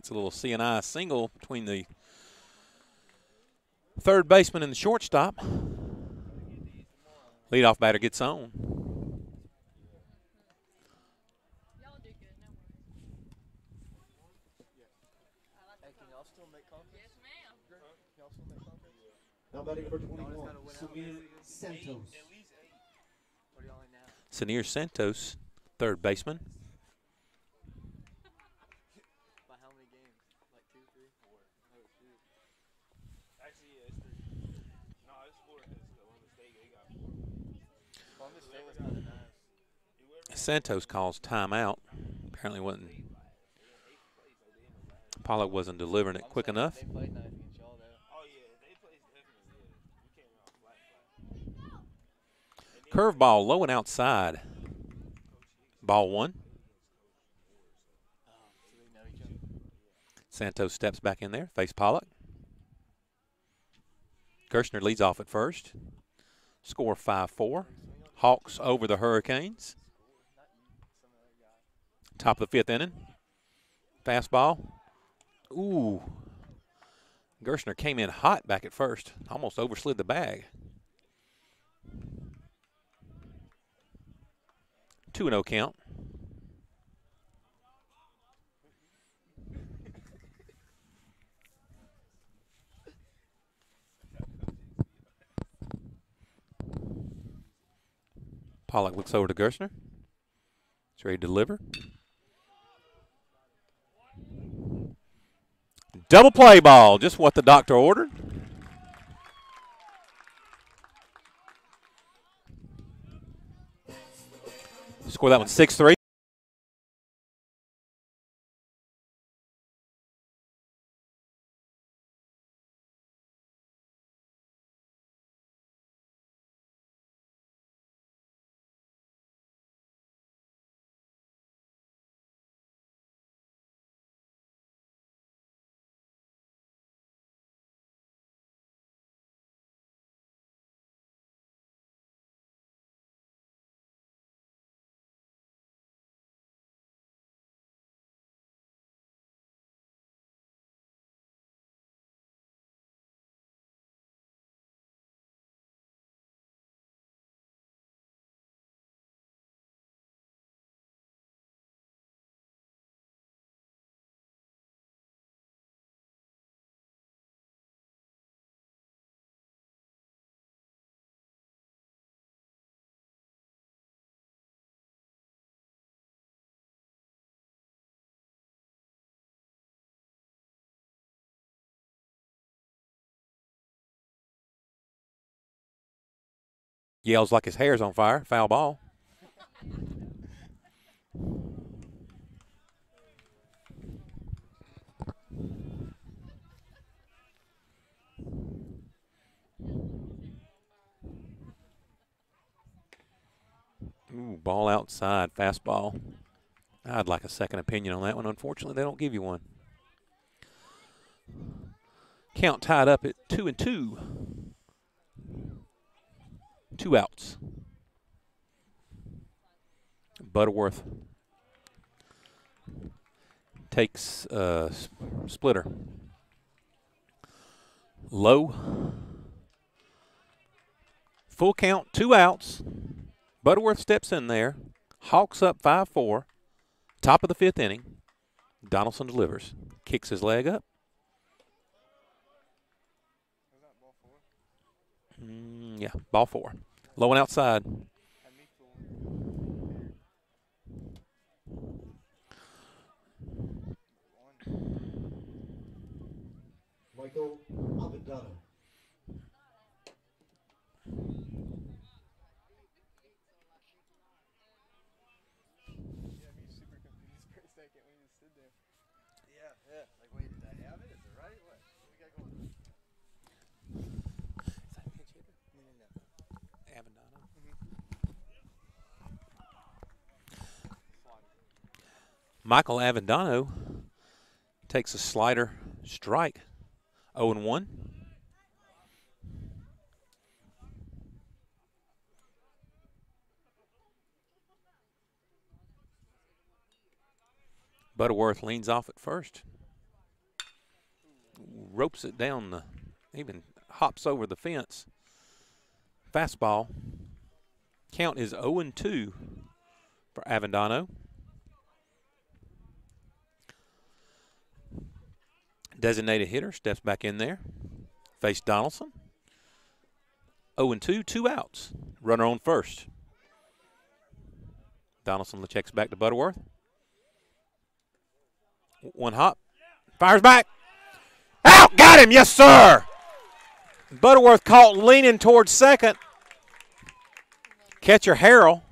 It's a little C&I single between the third baseman and the shortstop. Leadoff batter gets on. Now batting for 21, Samir Santos. Samir Santos, third baseman. By how many games? Like 2, 3, 4. Oh, shoot. Actually, yeah, it's 3. No, it's 4 because Columbus State, they got 4. Columbus State was kind of nice. Santos calls timeout. Apparently wasn't. Pollock wasn't delivering it quick enough. They played nice against y'all, though. Oh, yeah, they played definitely, yeah. We came out flat. Curveball low and outside. Ball 1. So they know each other. Santos steps back in there, face Pollock. Gershner leads off at first. Score 5-4. Hawks over the Hurricanes. Top of the 5th inning. Fastball. Ooh. Gershner came in hot back at first. Almost overslid the bag. 2-0 count. Pollock looks over to Gershner. He's ready to deliver. Double play ball, just what the doctor ordered. Score that one 6-3. Yells like his hair's on fire. Foul ball. Ooh, ball outside, fastball. I'd like a second opinion on that one. Unfortunately, they don't give you one. Count tied up at 2-2. 2 outs. Butterworth takes splitter. Low. Full count, 2 outs. Butterworth steps in there. Hawks up 5-4. Top of the 5th inning. Donaldson delivers. Kicks his leg up. Yeah, ball 4. Low and outside. Michael Avendano. Yeah. Like, wait, did I have it? Is it right? What? What we got going? Is that pitch hitter? No. Avendano. Michael Avendano takes a slider strike. 0-1. Butterworth leans off at first. ropes it down, even hops over the fence. Fastball. Count is 0-2 for Avendano. Designated hitter steps back in there. Face Donaldson. 0-2, 2 outs. Runner on first. Donaldson checks back to Butterworth. One hop. Fires back. Out! Got him! Yes, sir! Butterworth caught leaning towards second. Catcher Harrell.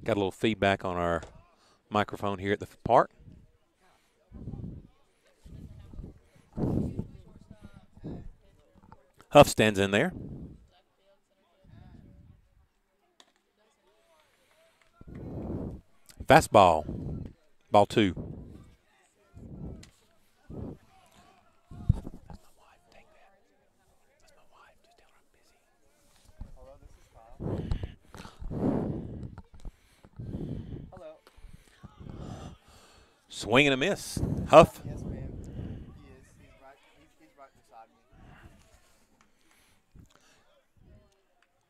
Got a little feedback on our microphone here at the park. Huff stands in there. Fastball. Ball 2. Hello. Swing and a miss. Huff. Yes, ma'am. He is. He's right beside me.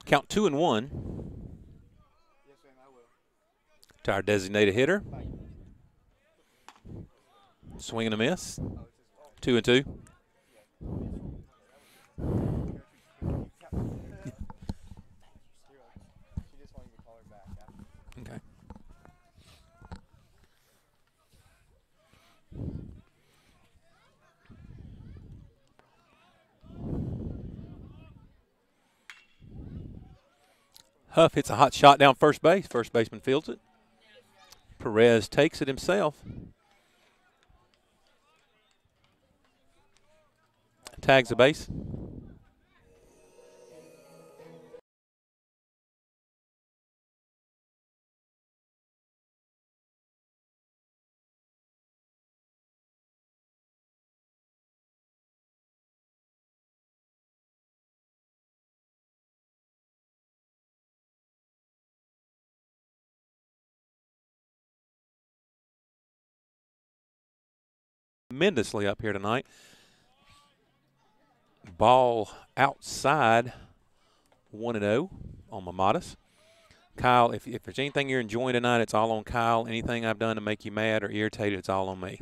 Count 2-1 Yes, ma'am, I will. to our designated hitter. Thank you. Swing and a miss. Oh, it's just, 2-2. She just wanted me to call her back after. Okay. Huff hits a hot shot down first base. First baseman fields it. Perez takes it himself. Tags the base. tremendously up here tonight. Ball outside, 1-0 on Mamadas. Kyle, if there's anything you're enjoying tonight, it's all on Kyle. Anything I've done to make you mad or irritated, it's all on me.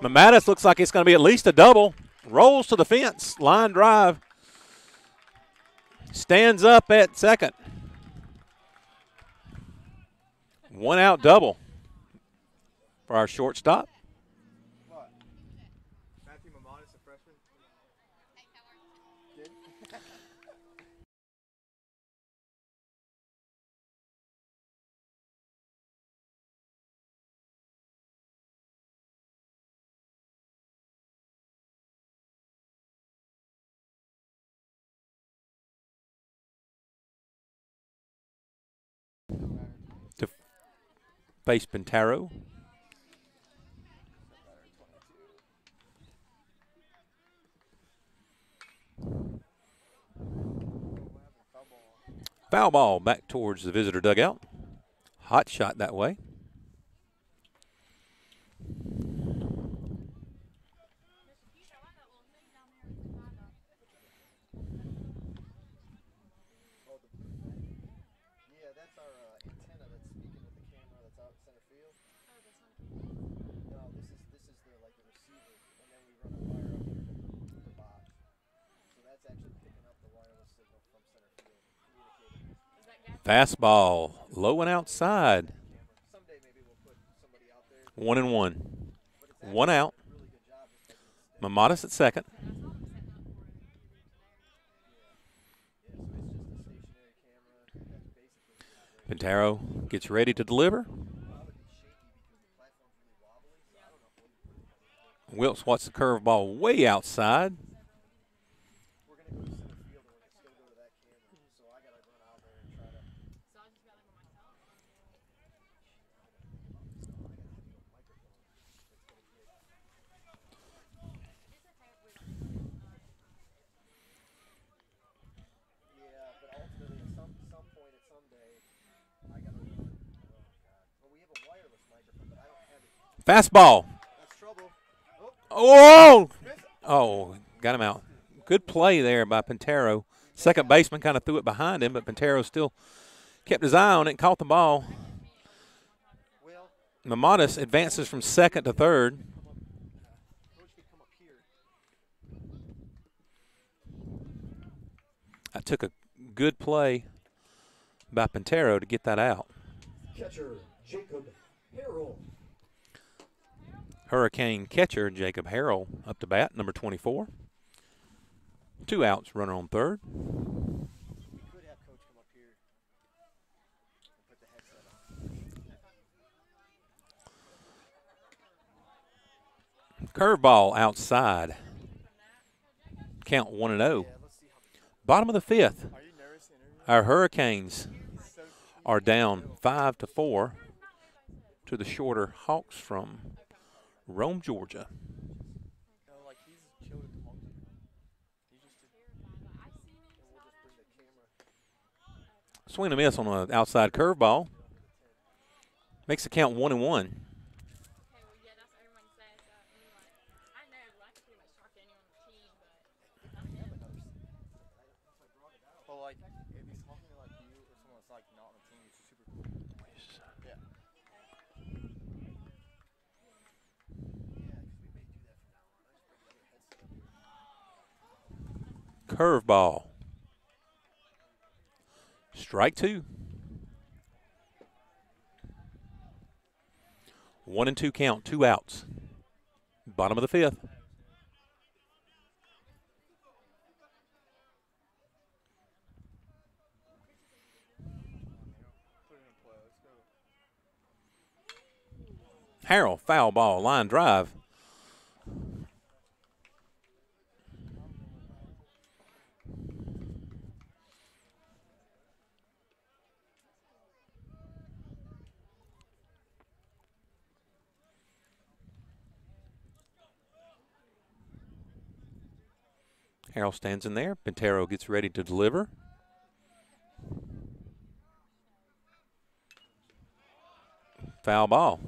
Mamadas looks like it's going to be at least a double. Rolls to the fence, line drive. Stands up at second. 1 out double for our shortstop. What? Matthew Mamonis, a freshman? Kid? To face Pintaro. Foul ball back towards the visitor dugout. Hot shot that way. Yeah, that's our antenna that's speaking with the camera that's out in center field. No, this is the receiver, and then we run a wire up here to the box. So that's actually picking up the wireless signal from center field, communicating. Fastball low and outside. Someday maybe we'll put somebody out there. 1-1. 1 out. Really good job just like it's Mamadas at second. so it's just a stationary camera that's basically Pintaro gets ready to deliver. Wilkes wants the curveball way outside. we're gonna go to center field and we're still go to that camera. So I gotta run out there and try to but ultimately at some point at some day I gotta run. Oh god. Well, we have a wireless microphone, but I don't have it. Fastball. That's trouble. Oh! Oh, got him out. Good play there by Pintaro. Second baseman kind of threw it behind him, but Pintaro still kept his eye on it and caught the ball. Well, Mamadas advances from second to third. coach could come up here. That took a good play by Pintaro to get that out. Catcher, Jacob Harrell. Hurricane catcher Jacob Harrell up to bat, number 24. 2 outs, runner on third. We could have coach come up here and put the headset on. Curveball outside. Count 1-0. Yeah, let's see how Bottom of the fifth. Are you nervous interviewing? Our Hurricanes So are down 5-4 to the shorter Hawks from Rome, Georgia. like he's chilled at the home. He just and we'll just bring the camera. Swing and a miss on an outside curveball. Makes the count 1-1. Well, like if he's talking to like you or someone that's like not on the team, it's super cool. Yeah. Curveball. Strike 2. 1-2 count, 2 outs. Bottom of the fifth. Harrell, foul ball, line drive. Harrell stands in there. Pintaro gets ready to deliver. Foul ball.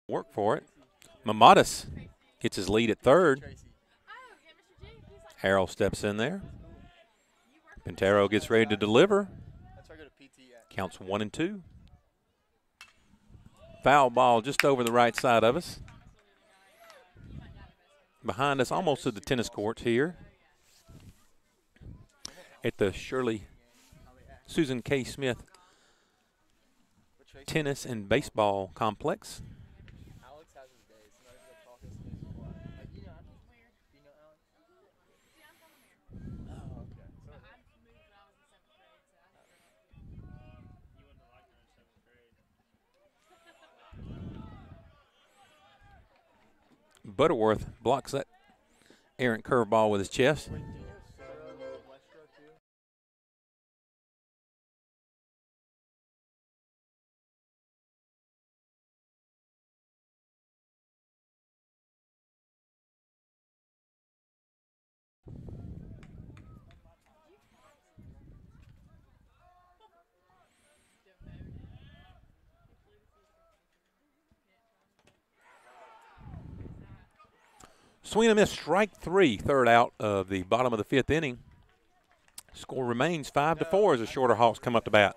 Work for it. Mamadas gets his lead at third. Harrell steps in there. Quintero gets ready to deliver. That's where I go to PT at. Counts 1 and 2. Foul ball just over the right side of us. Behind us, almost to the tennis courts here at the Susan K. Smith Tennis and Baseball Complex. Alex has his days. Sometimes he'll talk to us and he's quiet. Like, do you know Alex? Oh, okay. So, You went to like her in 7th grade. Butterworth blocks that errant curveball with his chest. wait, do you know Sarah Westra too? Swing and a miss, strike 3, third out of the bottom of the 5th inning. Score remains 5-4 as the Shorter Hawks come up to bat.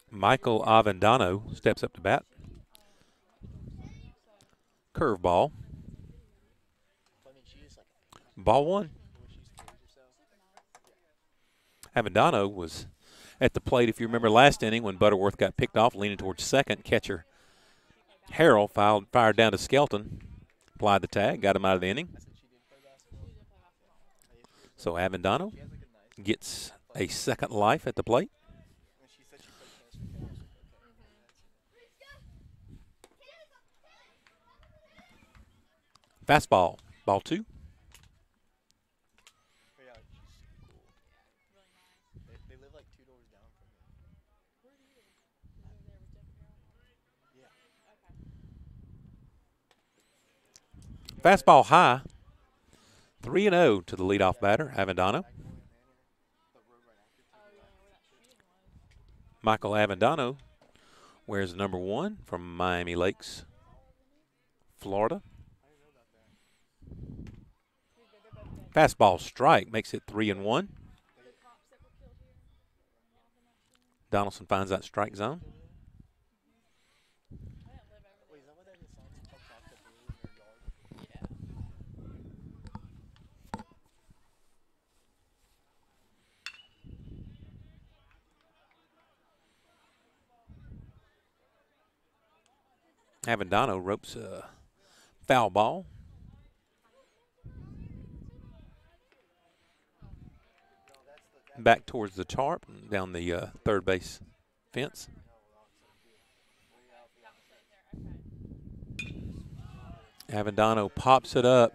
Michael Avendano steps up to bat. Curveball. I mean, she is like Ball 1. when she used to lose herself. Avendano was at the plate, if you remember last inning when Butterworth got picked off, leaning towards second. Catcher Harrell fired down to Skelton, applied the tag, got him out of the inning. I said she did play basketball. So Avendano She has like a nice. gets a second life at the plate. When she said she played tennis for Ken, I was like, okay. Fastball, ball 2. But yeah, she's super cool. They live like 2 doors down from me. Yeah. Fastball high. 3-0 to the leadoff batter, Avendano. Michael Avendano wears number 1 from Miami Lakes, Florida. Fastball strike makes it 3-1. Donaldson finds that strike zone. Wait, is that what that is? It's called Dr. Blue in your yard? Avendano ropes a foul ball. Back towards the tarp and down the third base fence. Avendano pops it up.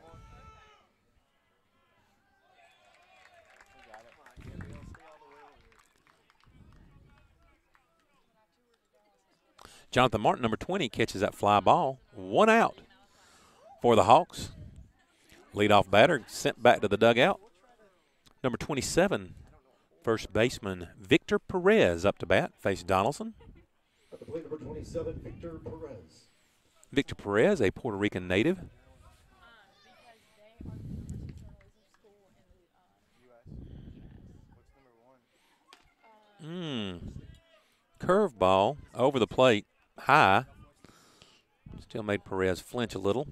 Jonathan Martin, number 20, catches that fly ball. 1 out for the Hawks. Leadoff batter sent back to the dugout. Number 27, first baseman Victor Perez up to bat. Face Donaldson. At the plate, number 27, Victor Perez. Victor Perez, a Puerto Rican native. Curveball over the plate, high. Still made Perez flinch a little.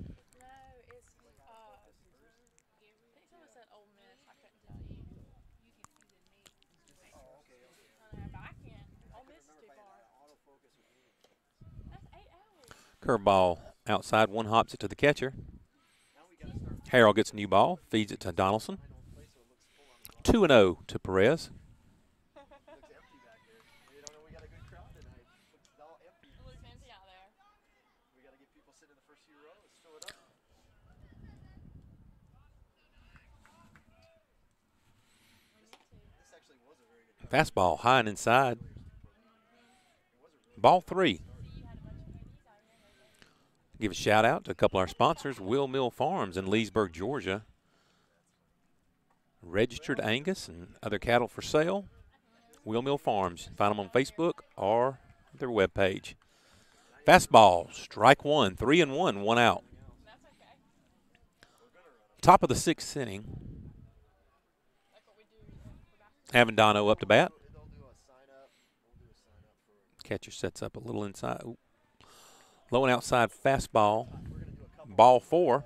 Curveball outside, one hops it to the catcher. Harrell gets a new ball, feeds it to Donaldson. 2-0 to Perez. Fastball high and inside. Ball 3. Give a shout out to a couple of our sponsors, Will Mill Farms in Leesburg, Georgia. Registered Angus and other cattle for sale. Will Mill Farms. Find them on Facebook or their webpage. Fastball, strike 1, 3-1, 1 out. Top of the 6th inning. Avendano up to bat. Catcher sets up a little inside. Ooh. Low and outside fastball. Ball 4.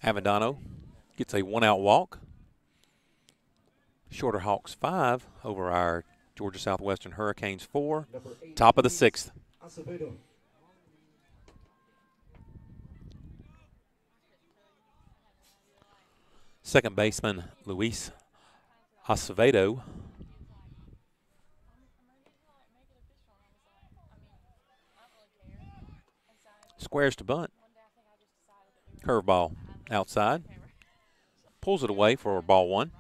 Avendano gets a 1-out walk. Shorter Hawks 5 over our Georgia Southwestern Hurricanes 4. Top of the 6th. Acevedo. Second baseman Luis Acevedo. Squares to bunt. Curveball outside. Pulls it away for ball 1.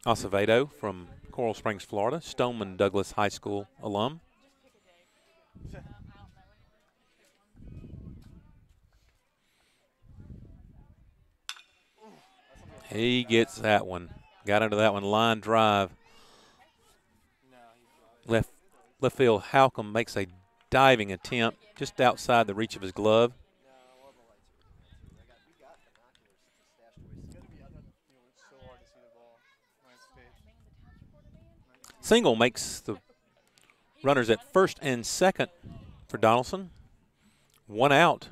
Acevedo from Coral Springs, Florida. Stoneman Douglas High School alum. He gets that one. Got into that one. Line drive. Left field. Halcomb makes a diving attempt just outside the reach of his glove. Single makes the runners at first and second for Donaldson. 1 out.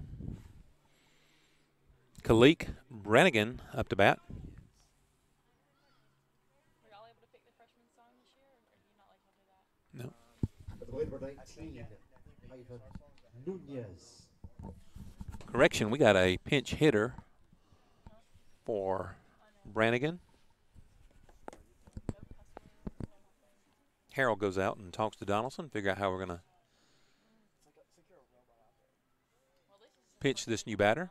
Kalik Brannigan up to bat. No. Number 19, Ivan Nunez. Correction, we got a pinch hitter for Brannigan. Harrell goes out and talks to Donaldson, figure out how we're going to pitch this new batter.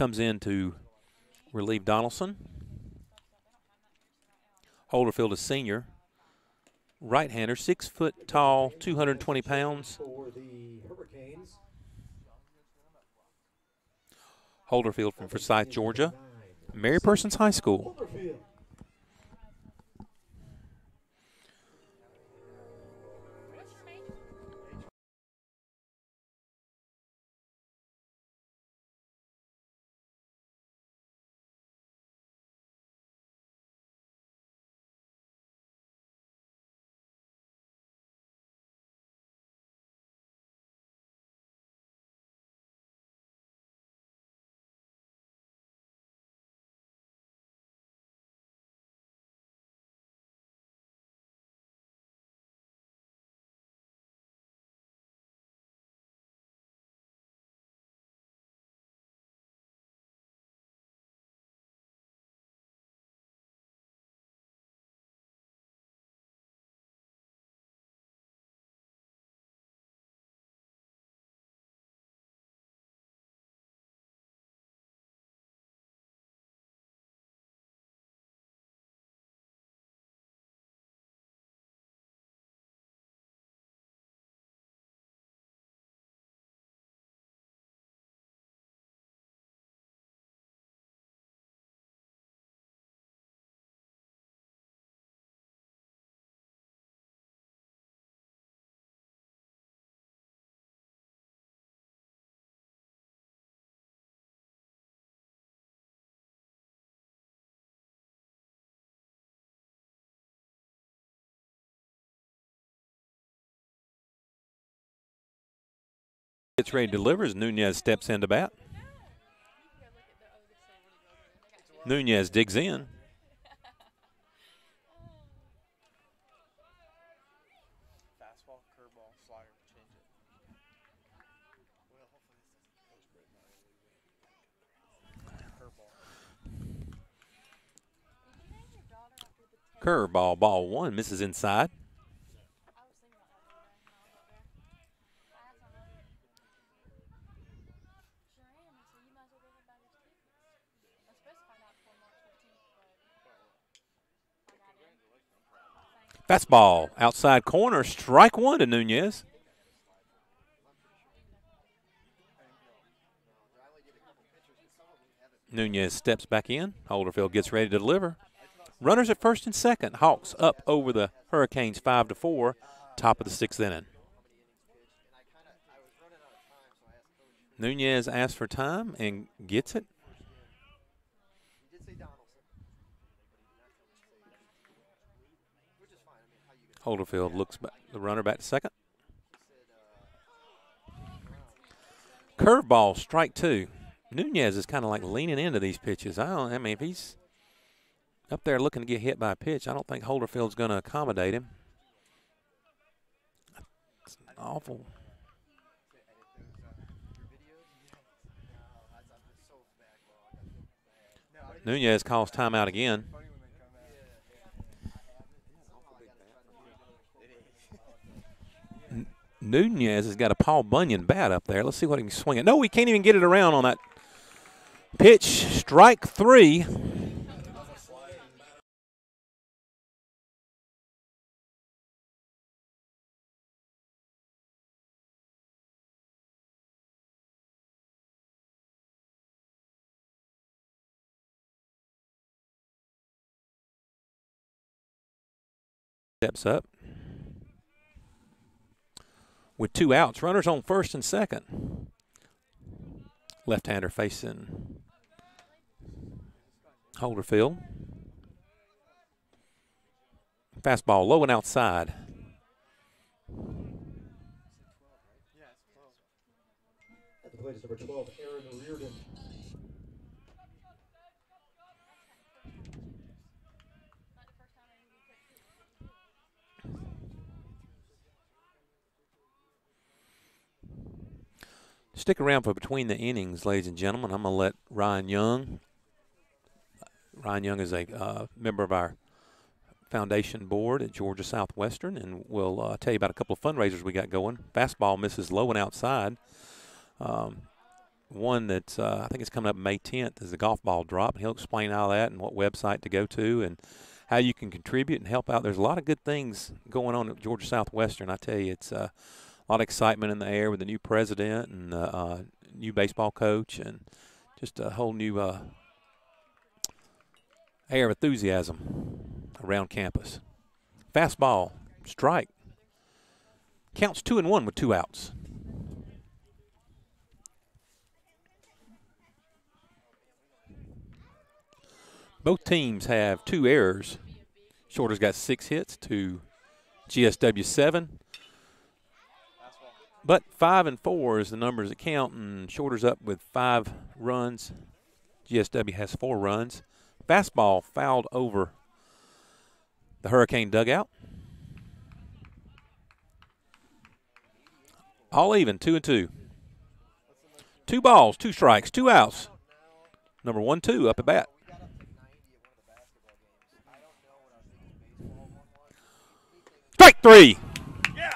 comes in to relieve Donaldson. Holderfield, a senior. Right-hander, 6 foot tall, 220 pounds. For the Hurricanes. Holderfield from Forsyth, Georgia. Mary Persons High School. Holderfield. Gets ready to deliver as Nunez steps into bat. Nunez digs in. Fastball, curveball, slider, change it. Well, hopefully this doesn't curveball. Curveball, ball one, misses inside. Fastball, outside corner, strike one to Nunez. Nunez steps back in. Holderfield gets ready to deliver. Runners at first and second. Hawks up over the Hurricanes 5-4, top of the 6th inning. Nunez asks for time and gets it. Holderfield looks back, the runner back to second. Curveball, strike two. Nunez is kind of like leaning into these pitches. I mean, if he's up there looking to get hit by a pitch, I don't think Holderfield's going to accommodate him. It's awful. Nunez calls timeout again. Nunez has got a Paul Bunyan bat up there. Let's see what he can swing it. No, he can't even get it around on that pitch. Strike three. Steps up. With 2 outs, runners on first and second. Left-hander facing Holderfield. Fastball low and outside. At the plate is number 12, Aaron Reardon. Stick around for between the innings, ladies and gentlemen. I'm going to let Ryan Young. Ryan Young is a member of our foundation board at Georgia Southwestern, and we'll tell you about a couple of fundraisers we got going. Fastball misses low and outside. one that's I think it's coming up May 10th is the golf ball drop, and he'll explain all that and what website to go to and how you can contribute and help out. There's a lot of good things going on at Georgia Southwestern. I tell you, it's a lot of excitement in the air with the new president and new baseball coach and just a whole new air of enthusiasm around campus. Fastball, strike. Counts 2-1 with 2 outs. Both teams have 2 errors. Shorter's got 6 hits to GSW 7. But 5 and 4 is the numbers that count, and Shorter's up with 5 runs. GSW has 4 runs. Fastball fouled over the Hurricane dugout. All even, 2-2. 2 balls, 2 strikes, 2 outs. Number 1-2 up at bat. Strike 3. Yeah.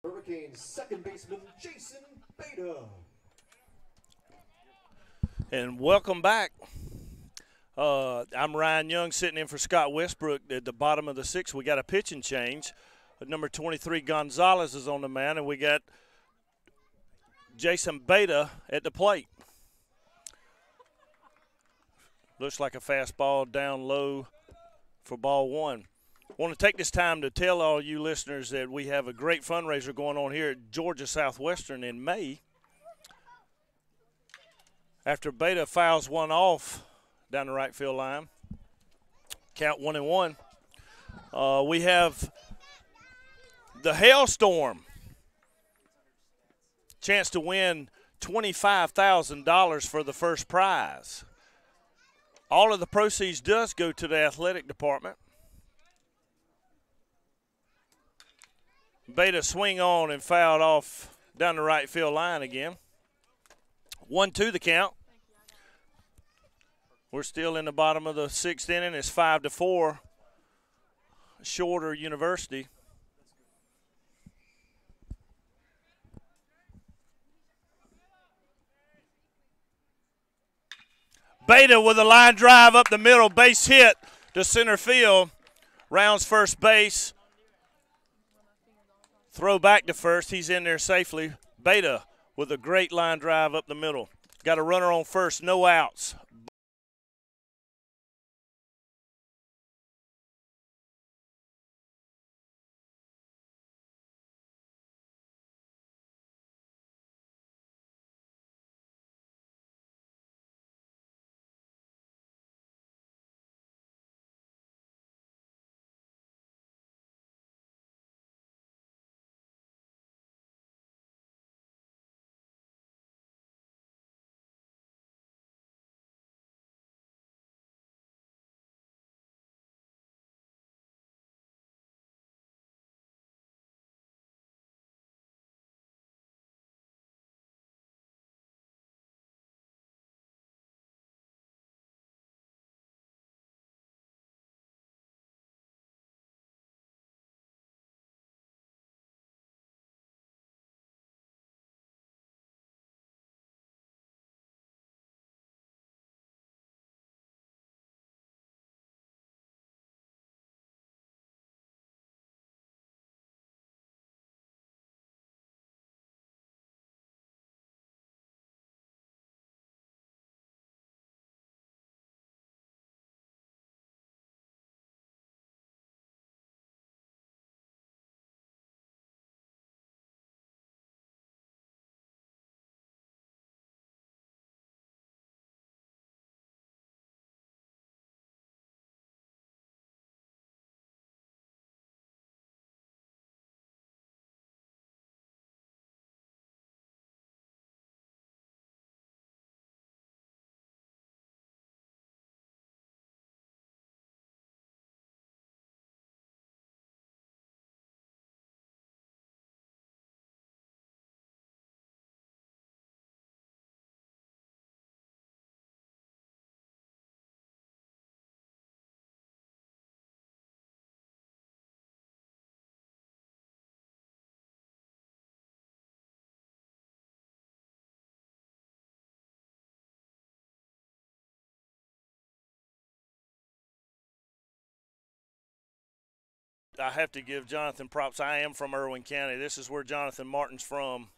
Hurricanes second baseman Jason Beta. And welcome back. I'm Ryan Young sitting in for Scott Westbrook at the bottom of the 6th. We got a pitching change. Number 23, Gonzalez, is on the mound, and we got Jason Beta at the plate. Looks like a fastball down low for ball 1. I want to take this time to tell all you listeners that we have a great fundraiser going on here at Georgia Southwestern in May. After Beta fouls one off down the right field line, count 1-1. We have the Hailstorm. Chance to win $25,000 for the first prize. All of the proceeds does go to the athletic department. Beta swing on and fouled off down the right field line again. 1-2 the count. We're still in the bottom of the 6th inning. It's 5-4. Shorter University. Beta with a line drive up the middle, base hit to center field. Rounds first base. Throw back to first. He's in there safely. Beta with a great line drive up the middle. Got a runner on first, no outs. I have to give Jonathan props. I am from Irwin County. This is where Jonathan Martin's from.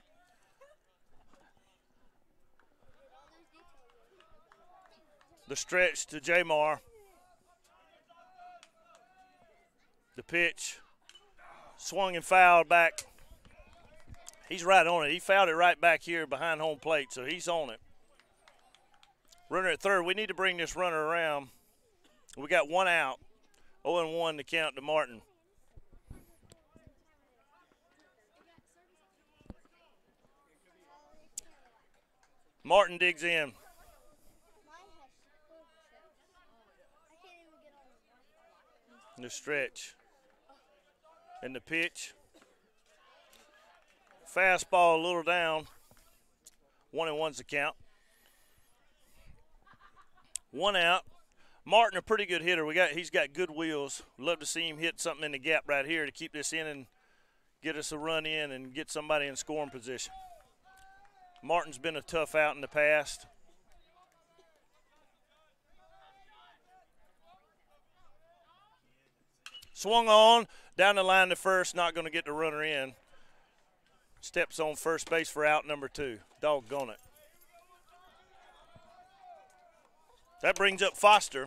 The stretch to Jamar. The pitch. Swung and fouled back. He's right on it. He fouled it right back here behind home plate, so he's on it. Runner at third. We need to bring this runner around. We got one out. 0-1 to count to Martin. Martin digs in. The stretch. And the pitch. Fastball a little down. 1-1's the count. One out. Martin, a pretty good hitter. He's got good wheels. Love to see him hit something in the gap right here to keep this in and get us a run in and get somebody in scoring position. Martin's been a tough out in the past. Swung on, down the line to first, not going to get the runner in. Steps on first base for out number 2. Doggone it. That brings up Foster.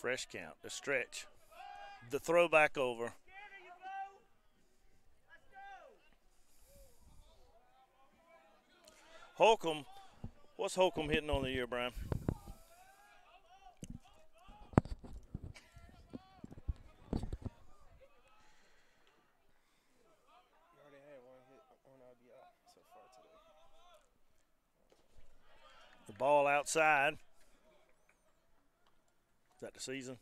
Fresh count, the stretch, the throw back over. Holcomb, what's Holcomb hitting on the year, Brian? The ball outside. Is that the season?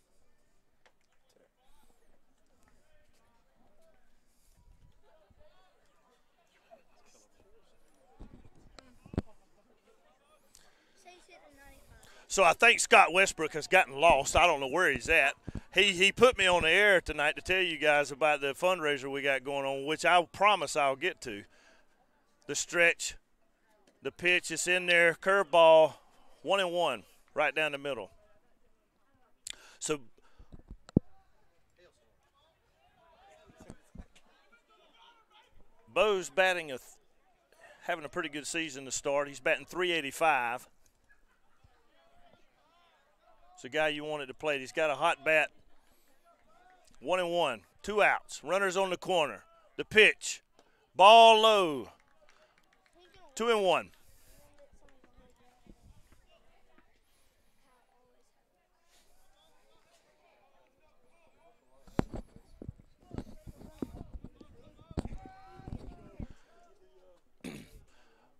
So I think Scott Westbrook has gotten lost. I don't know where he's at. He put me on the air tonight to tell you guys about the fundraiser we got going on, which I promise I'll get to. The stretch, the pitch, it's in there, curveball, 1-1, right down the middle. So Bo's batting having a pretty good season to start. He's batting .385. It's a guy you wanted to play. He's got a hot bat. 1-1, 2 outs. Runners on the corner. The pitch, ball low. 2-1.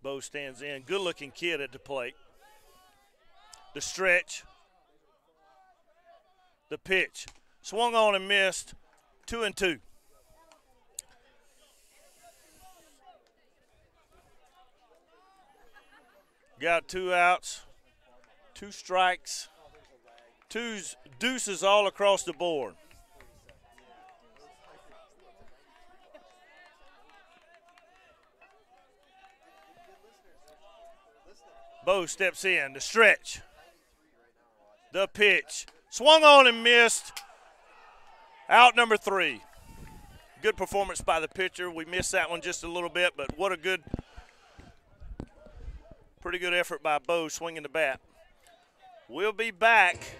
Bo stands in. Good-looking kid at the plate. The stretch. The pitch. Swung on and missed. 2-2. Got 2 outs. 2 strikes. 2 deuces all across the board. Bo steps in, the stretch, the pitch, swung on and missed. Out number 3. Good performance by the pitcher. We missed that one just a little bit, but what a good, pretty good effort by Bo swinging the bat. We'll be back.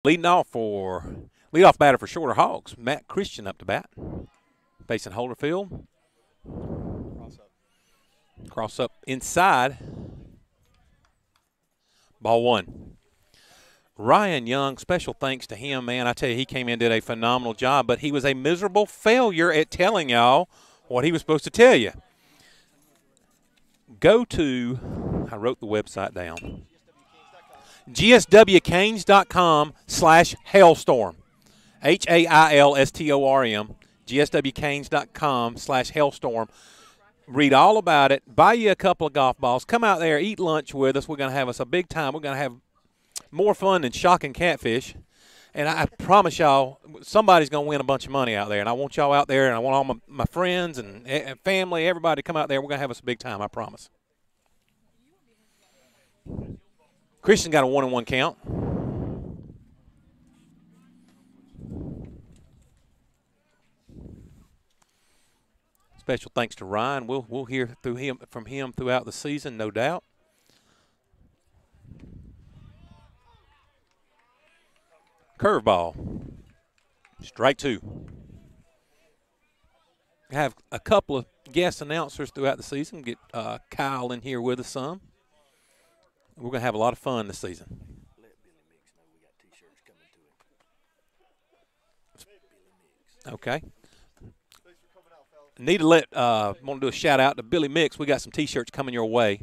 Leadoff batter for Shorter Hawks, Matt Christian up to bat. Facing Holderfield. Cross up inside. Ball 1. Ryan Young, special thanks to him, man. I tell you, he came in and did a phenomenal job, but he was a miserable failure at telling y'all what he was supposed to tell you. Go to, I wrote the website down, gswcanes.com/hailstorm. HAILSTORM. gswcanes.com/hailstorm. Read all about it. Buy you a couple of golf balls. Come out there, eat lunch with us. We're going to have us a big time. We're going to have more fun than shocking catfish. And I promise y'all, somebody's going to win a bunch of money out there. And I want y'all out there, and I want all my friends and family, everybody to come out there. We're going to have us a big time, I promise. Christian got a 1-1 count. Special thanks to Ryan. We'll hear from him throughout the season, no doubt. Curveball. Strike 2. I have a couple of guest announcers throughout the season. Get Kyle in here with us some. We're going to have a lot of fun this season. Let Billy Mix know we got T-shirts coming to it. Okay. Need to want to do a shout out to Billy Mix. We got some T-shirts coming your way.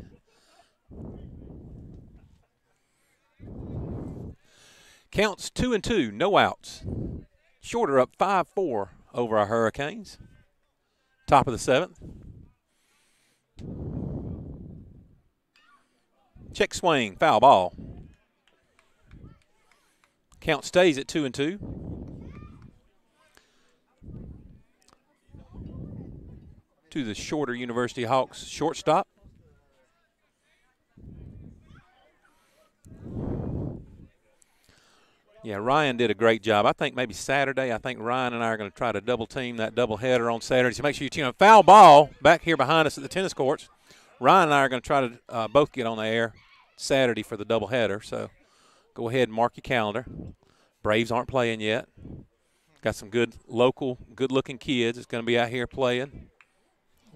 Counts 2-2, no outs. Shorter up 5-4 over our Hurricanes. Top of the 7th. Check swing, foul ball. Count stays at 2-2. To the shorter University Hawks shortstop. Yeah, Ryan did a great job. I think maybe Saturday, Ryan and I are going to try to double team that doubleheader on Saturday. So make sure you tune in. Foul ball back here behind us at the tennis courts. Ryan and I are going to try to both get on the air Saturday for the doubleheader. So go ahead and mark your calendar. Braves aren't playing yet. Got some good local, good-looking kids that's going to be out here playing.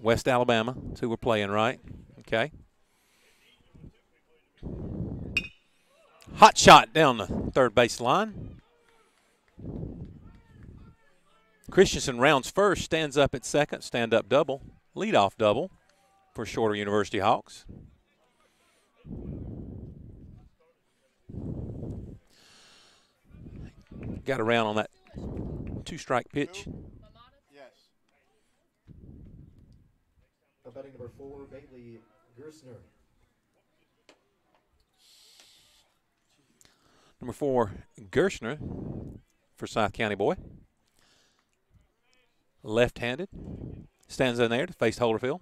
West Alabama, that's who we're playing, right? Okay. Hot shot down the third base line. Christensen rounds first, stands up at second, stand-up double, leadoff double for Shorter University Hawks. Got around on that 2-strike pitch. Yes. Batting number 4, Bailey Gersner. Number 4, Gershner for South County boy. Left-handed. Stands in there to face Holderfield.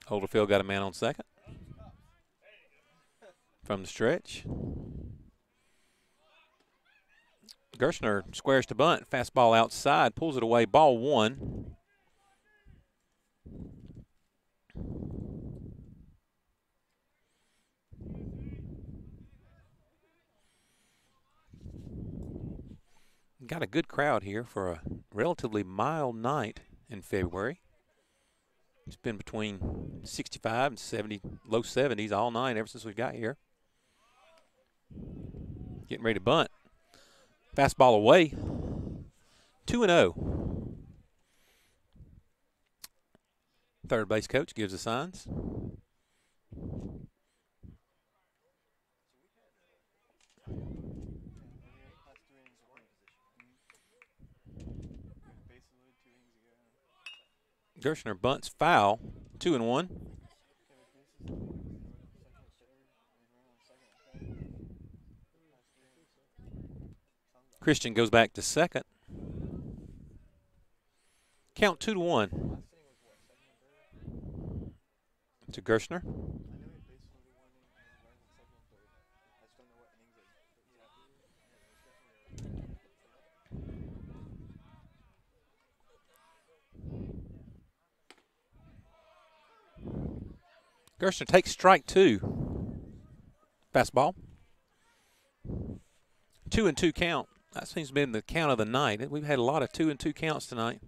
Holderfield got a man on second. From the stretch. Gershner squares to bunt. Fastball outside. Pulls it away. Ball 1. Got a good crowd here for a relatively mild night in February. It's been between 65 and 70, low 70s all night ever since we got here. Getting ready to bunt. Fastball away. 2-0. Third base coach gives the signs. Gershner bunts foul. 2-1. Christian goes back to second. Count 2-1. To Gershner. Gershner takes strike 2. Fastball. 2-2 count. That seems to be the count of the night. We've had a lot of 2-2 counts tonight.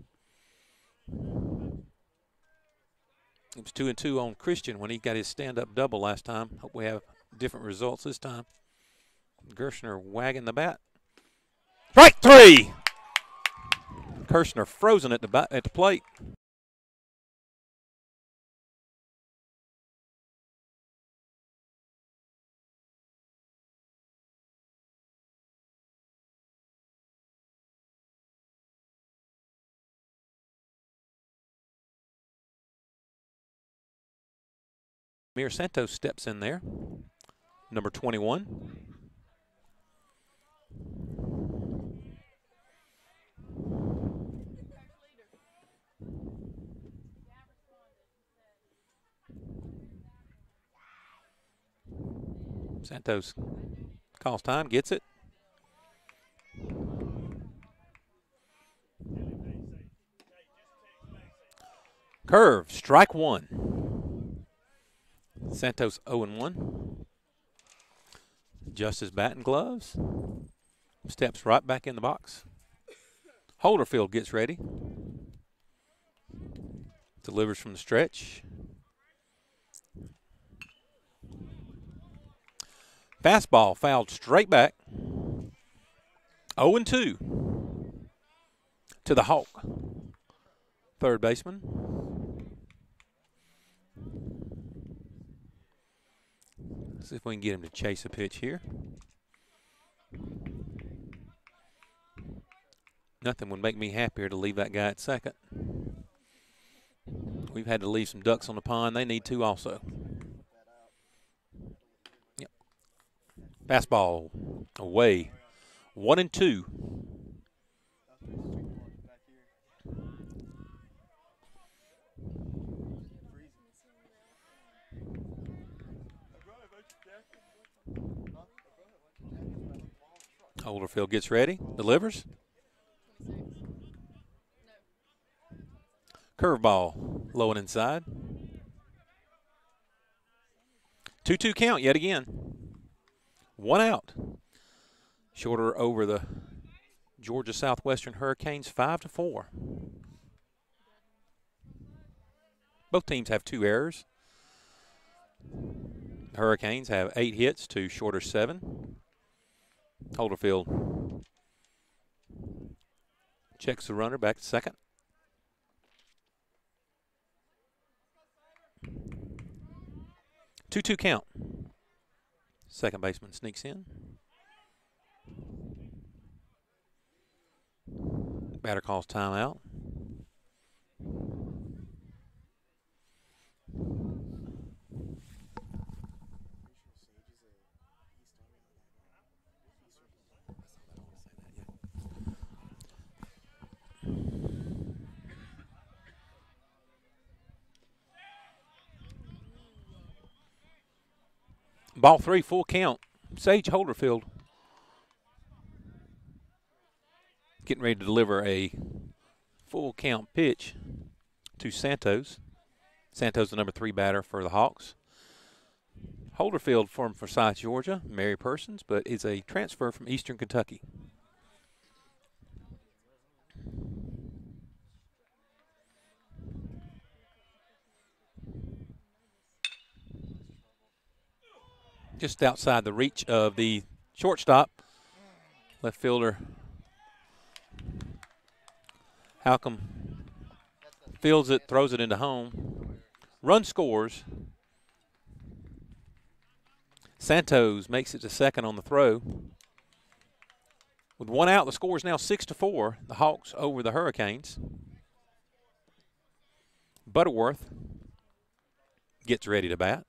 It was 2-2 on Christian when he got his stand-up double last time. Hope we have different results this time. Gershner wagging the bat. Strike 3! Gershner frozen at the plate. Mir Santos steps in there, number 21. Santos calls time, gets it. Curve, strike one. Santos 0-1. Adjusts his bat and gloves. Steps right back in the box. Holderfield gets ready. Delivers from the stretch. Fastball fouled straight back. 0-2 to the Hawk. Third baseman. See if we can get him to chase a pitch here. Nothing would make me happier to leave that guy at second. We've had to leave some ducks on the pond. They need to also. Yep. Fastball away. 1-2. Holderfield gets ready, delivers. Curveball, low and inside. 2-2 count yet again. 1 out. Shorter over the Georgia Southwestern Hurricanes, 5-4. Both teams have 2 errors. The Hurricanes have 8 hits to Shorter 7. Holderfield checks the runner back to second. Two-two count. Second baseman sneaks in. Batter calls timeout. Ball 3, full count. Sage Holderfield getting ready to deliver a full count pitch to Santos. Santos, the number 3 batter for the Hawks. Holderfield from Forsyth, Georgia, Mary Persons, but is a transfer from Eastern Kentucky. Just outside the reach of the shortstop. Left fielder Halcomb fields it, throws it into home. Run scores. Santos makes it to second on the throw. With 1 out, the score is now 6-4. The Hawks over the Hurricanes. Butterworth gets ready to bat.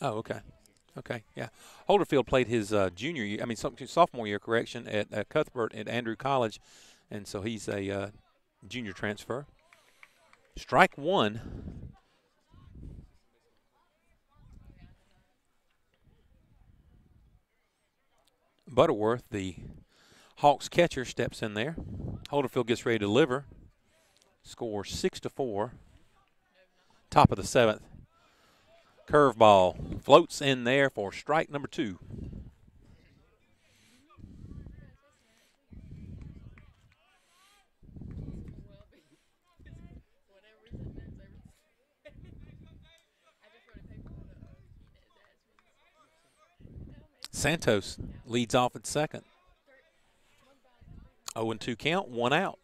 Oh, okay. Okay, yeah. Holderfield played his sophomore year, correction, at Cuthbert at Andrew College, and so he's a junior transfer. Strike one. Butterworth, the Hawks catcher, steps in there. Holderfield gets ready to deliver. Score 6-4. Top of the 7th. Curveball floats in there for strike number 2. Santos leads off at second. 0-2 count, 1 out.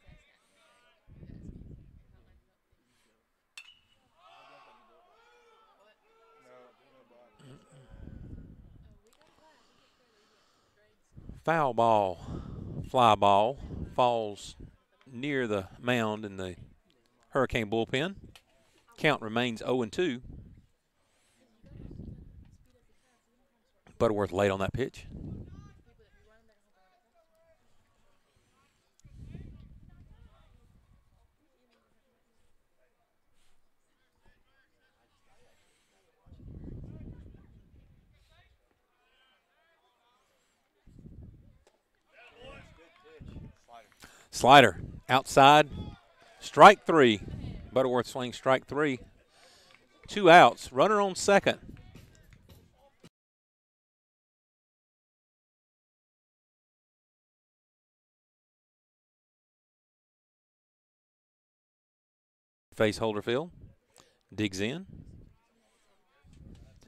Foul ball, fly ball, falls near the mound in the Hurricane bullpen. Count remains 0-2. Butterworth late on that pitch. Slider outside. Strike 3. Butterworth swings strike 3. 2 outs. Runner on second. Face Holderfield. Digs in.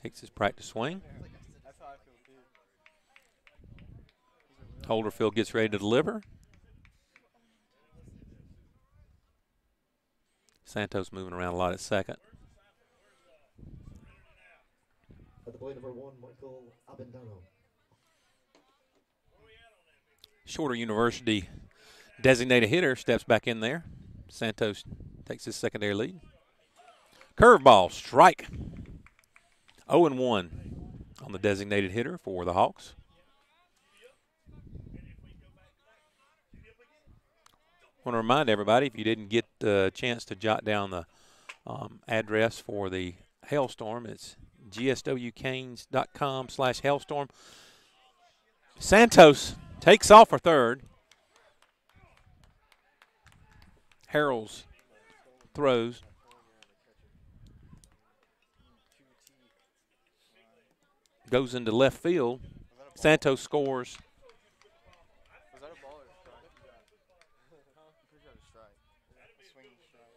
Takes his practice swing. Holderfield gets ready to deliver. Santos moving around a lot at second. At the plate, number 1, Michael Abendano. Shorter University designated hitter steps back in there. Santos takes his secondary lead. Curveball, strike. 0-1 on the designated hitter for the Hawks. I want to remind everybody, if you didn't get the chance to jot down the address for the hailstorm, it's gswcanes.com/hailstorm. Santos takes off for third. Harrells throws. Goes into left field. Santos scores. Was that a ball or a strike? I'm pretty sure it was a strike. A swinging strike.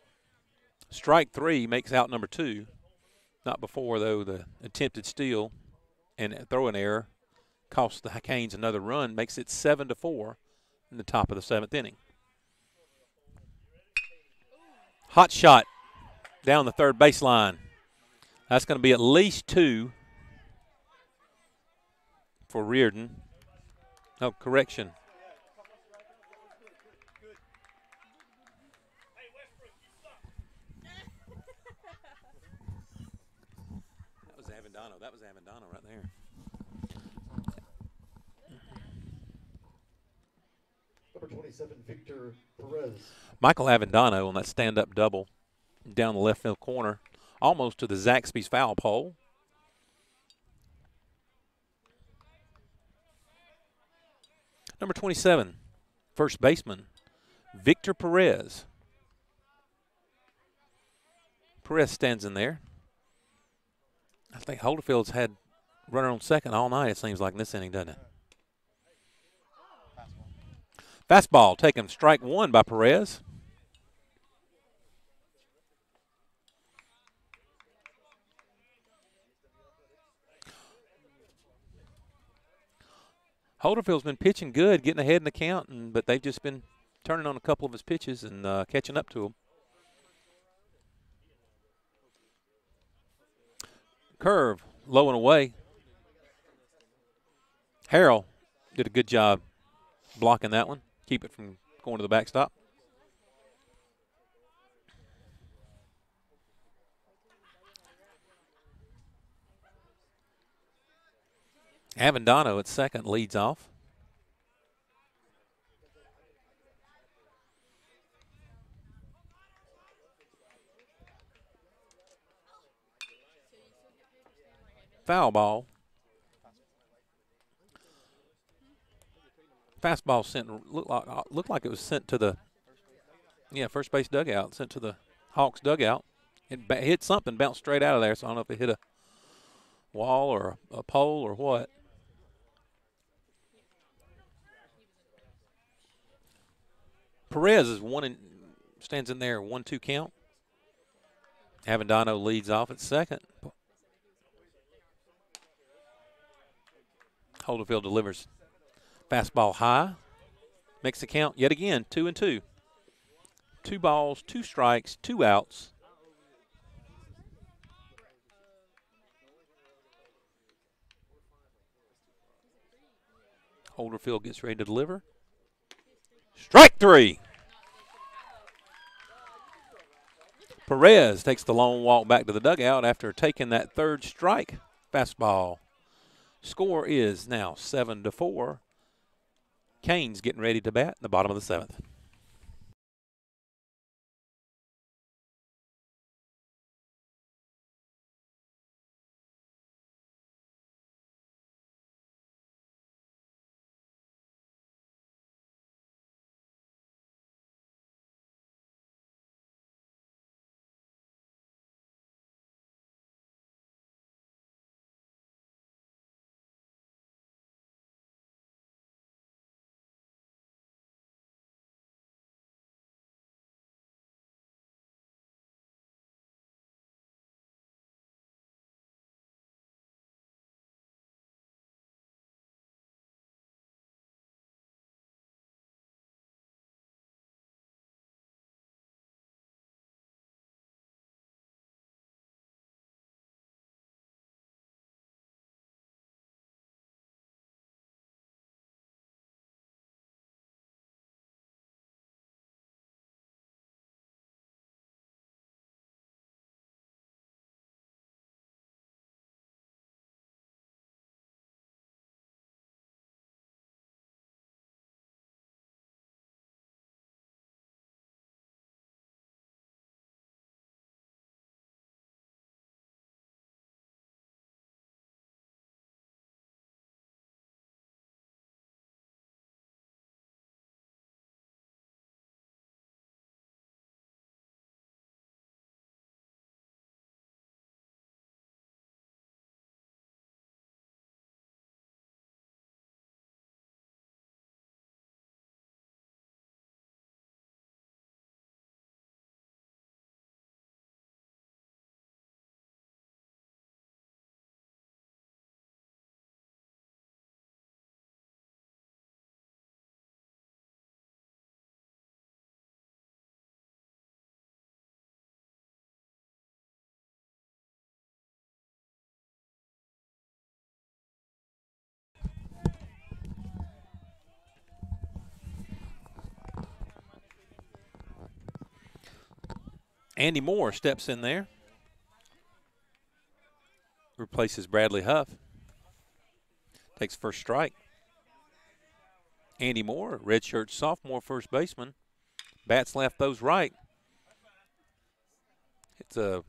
Strike 3 makes out number 2. Not before, though, the attempted steal and throwing error costs the Canes another run, makes it 7-4 in the top of the 7th inning. Hot shot down the third baseline. That's going to be at least 2 for Reardon. No, correction. That was Avendano right there. Number 27, Victor Perez. Michael Avendano on that stand-up double down the left field corner, almost to the Zaxby's foul pole. Number 27, first baseman, Victor Perez. Perez stands in there. I think Holderfield's had runner on second all night, it seems like, in this inning, doesn't it? Fastball taken, strike 1 by Perez. Holderfield's been pitching good, getting ahead in the count, but they've just been turning on a couple of his pitches and catching up to him. Curve, low and away. Harrell did a good job blocking that one. Keep it from going to the backstop. Avendano at second leads off. Foul ball. Fastball sent looked like it was sent to the first base dugout, sent to the Hawks dugout. It hit something, bounced straight out of there. So I don't know if it hit a wall or a pole or what. Perez is stands in there 1-2 count. Avendano leads off at second. Holderfield delivers fastball high. Makes the count yet again, 2-2. 2 balls, 2 strikes, 2 outs. Holderfield gets ready to deliver. Strike 3. Perez takes the long walk back to the dugout after taking that third strike. Fastball Score is now 7-4. Canes getting ready to bat in the bottom of the 7th. Andy Moore steps in there. Replaces Bradley Huff. Takes first strike. Andy Moore, redshirt sophomore first baseman. Bats left, those right. It's a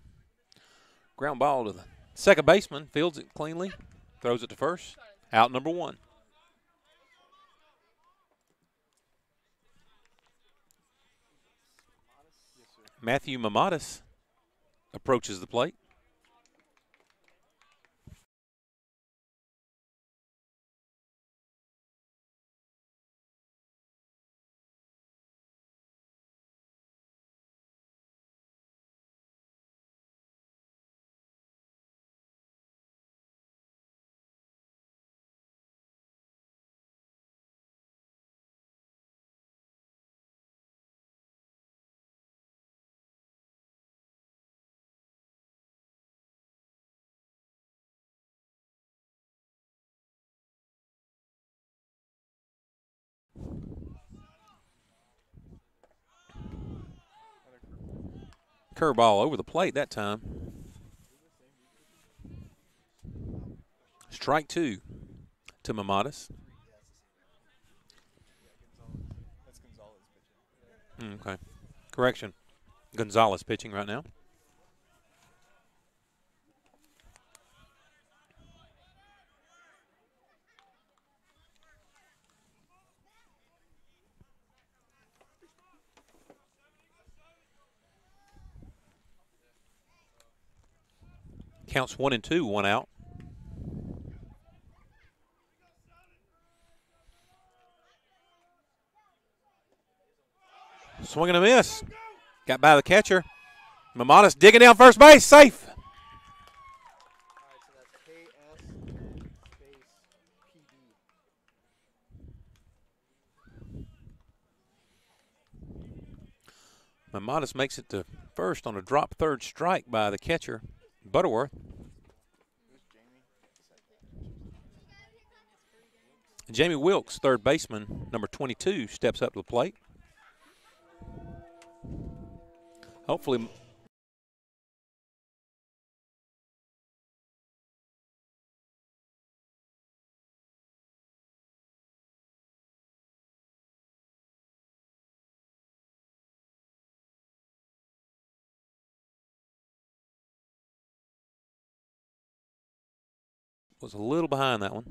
ground ball to the second baseman. Fields it cleanly. Throws it to first. Out number 1. Matthew Mamatis approaches the plate. Curveball over the plate that time. Strike 2 to Mamatis. Okay. Correction. Gonzalez pitching right now. Counts 1-2, 1 out. Swing and a miss. Got by the catcher. Mamatis digging down first base. Safe. All right, so that's KS space PD. Mamatis makes it to first on a drop third strike by the catcher, Butterworth. Jamie Wilkes, third baseman, number 22, steps up to the plate. Hopefully was a little behind that one.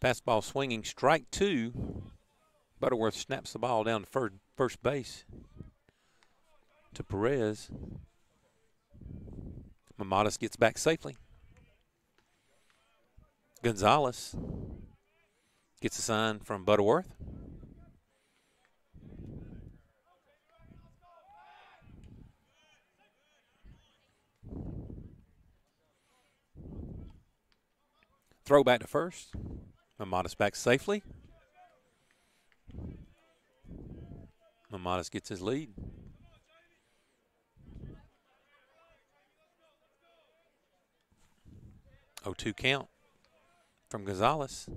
Fastball swinging, strike 2. Butterworth snaps the ball down to first base to Perez. Mamadas gets back safely. Gonzalez gets a sign from Butterworth. Throw back to first. Mamadas back safely. Mamadas gets his lead. 0-2 count from Gonzalez.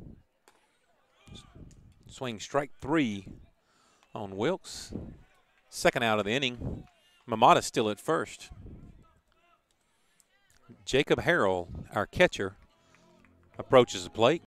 Swing strike 3 on Wilkes. Second out of the inning. Mamadas still at first. Jacob Harrell, our catcher, approaches the plate.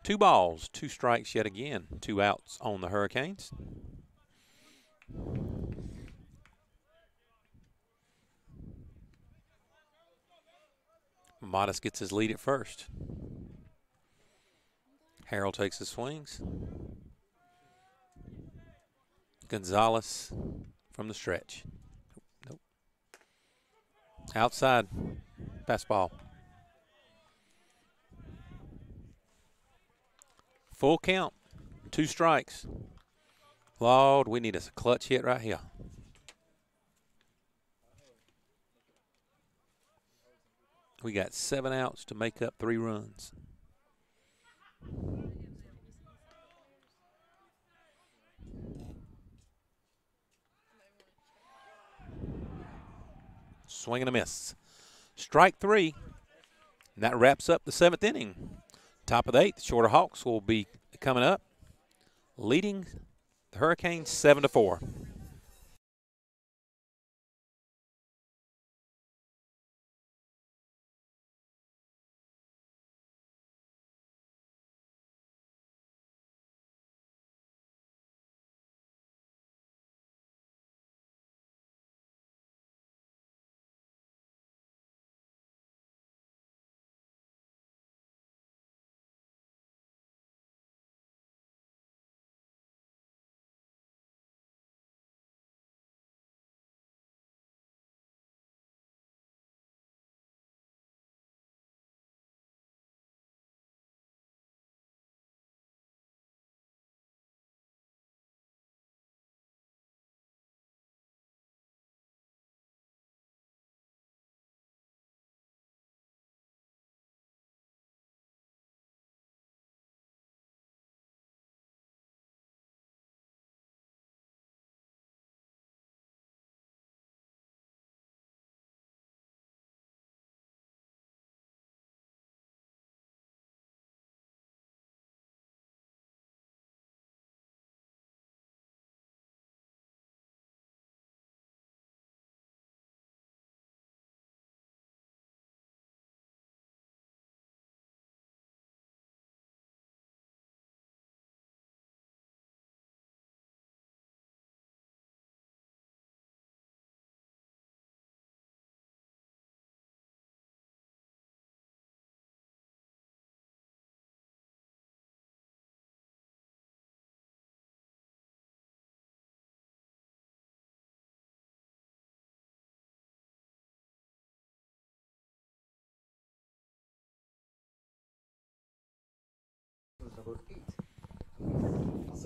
Two balls, 2 strikes yet again. 2 outs on the Hurricanes. Modest gets his lead at first. Harrell takes his swings. Gonzalez from the stretch. Nope. Outside. Fastball. Full count. 2 strikes. Lord, we need a clutch hit right here. We got 7 outs to make up 3 runs. Swing and a miss. Strike 3. And that wraps up the 7th inning. Top of the 8th, the Shorter Hawks will be coming up, leading the Hurricanes 7-4.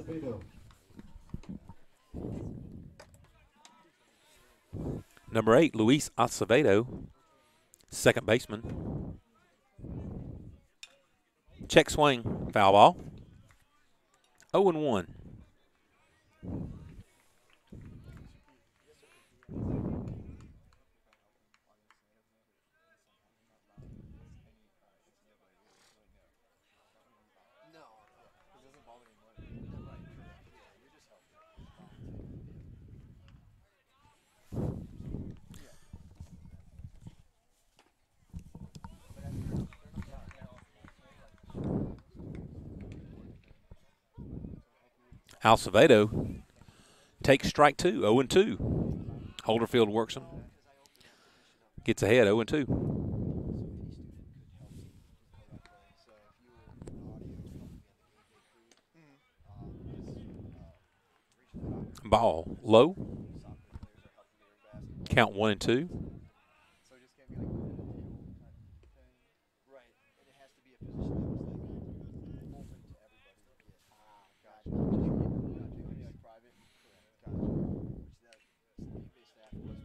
Acevedo. Number 8, Luis Acevedo, second baseman. Check swing, foul ball. 0-1. No, yeah, it doesn't bother me much. Right, correct. Yeah, you're just helping. Yeah. But I mean, they're not that now. Acevedo takes strike 2, 0-2. Holderfield works him. Gets ahead, 0-2. Ball low. Count 1-2. So it just can't be like a thing. Right. And it has to be a position that was like open to everybody to get. Gotcha. Not just like private. Correct. Gotcha. Which that team-based staff was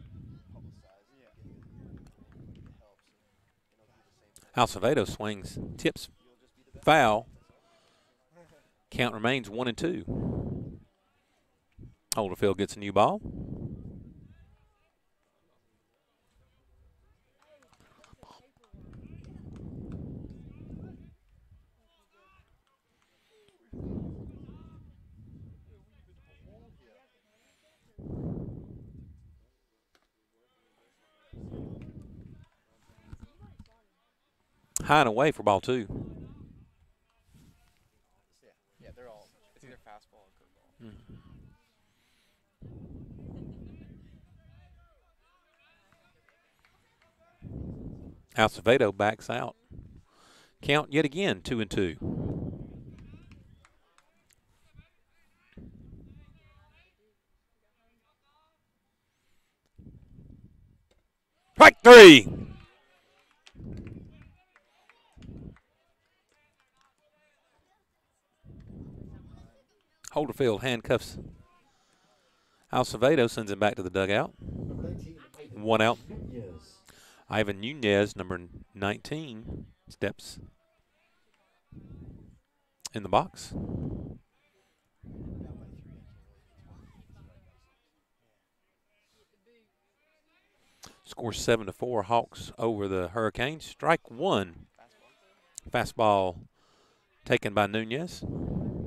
publicized. Yeah. To get everybody to help. So they'll do the same thing. Acevedo swings, tips, You'll just be the best. foul. Count remains 1-2. Holderfield gets a new ball. High and away for ball 2. Yeah, they're all. It's either fastball or curveball. Acevedo backs out. Count yet again, 2-2. Strike 3. Holderfield handcuffs Acevedo, sends him back to the dugout. Number 19, 1 out. Nunez. Ivan Nunez, number 19, steps in the box. Score 7-4. Hawks over the Hurricanes. Strike 1. Fastball taken by Nunez. I'm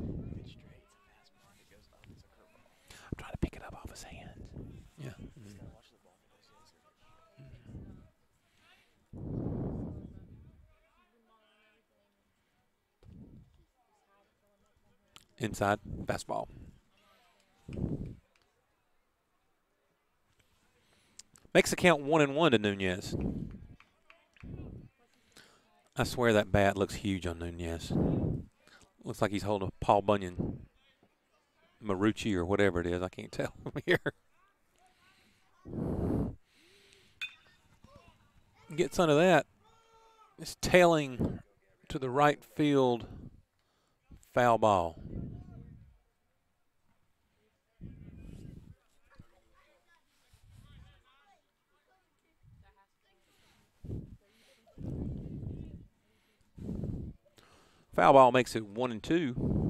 trying to pick it up off his hand. Yeah. Inside fastball. Makes the count 1-1 to Nunez. I swear that bat looks huge on Nunez. Looks like he's holding a Paul Bunyan Marucci or whatever it is. I can't tell from here. Gets under that. It's tailing to the right field. Foul ball. Foul ball makes it 1-2.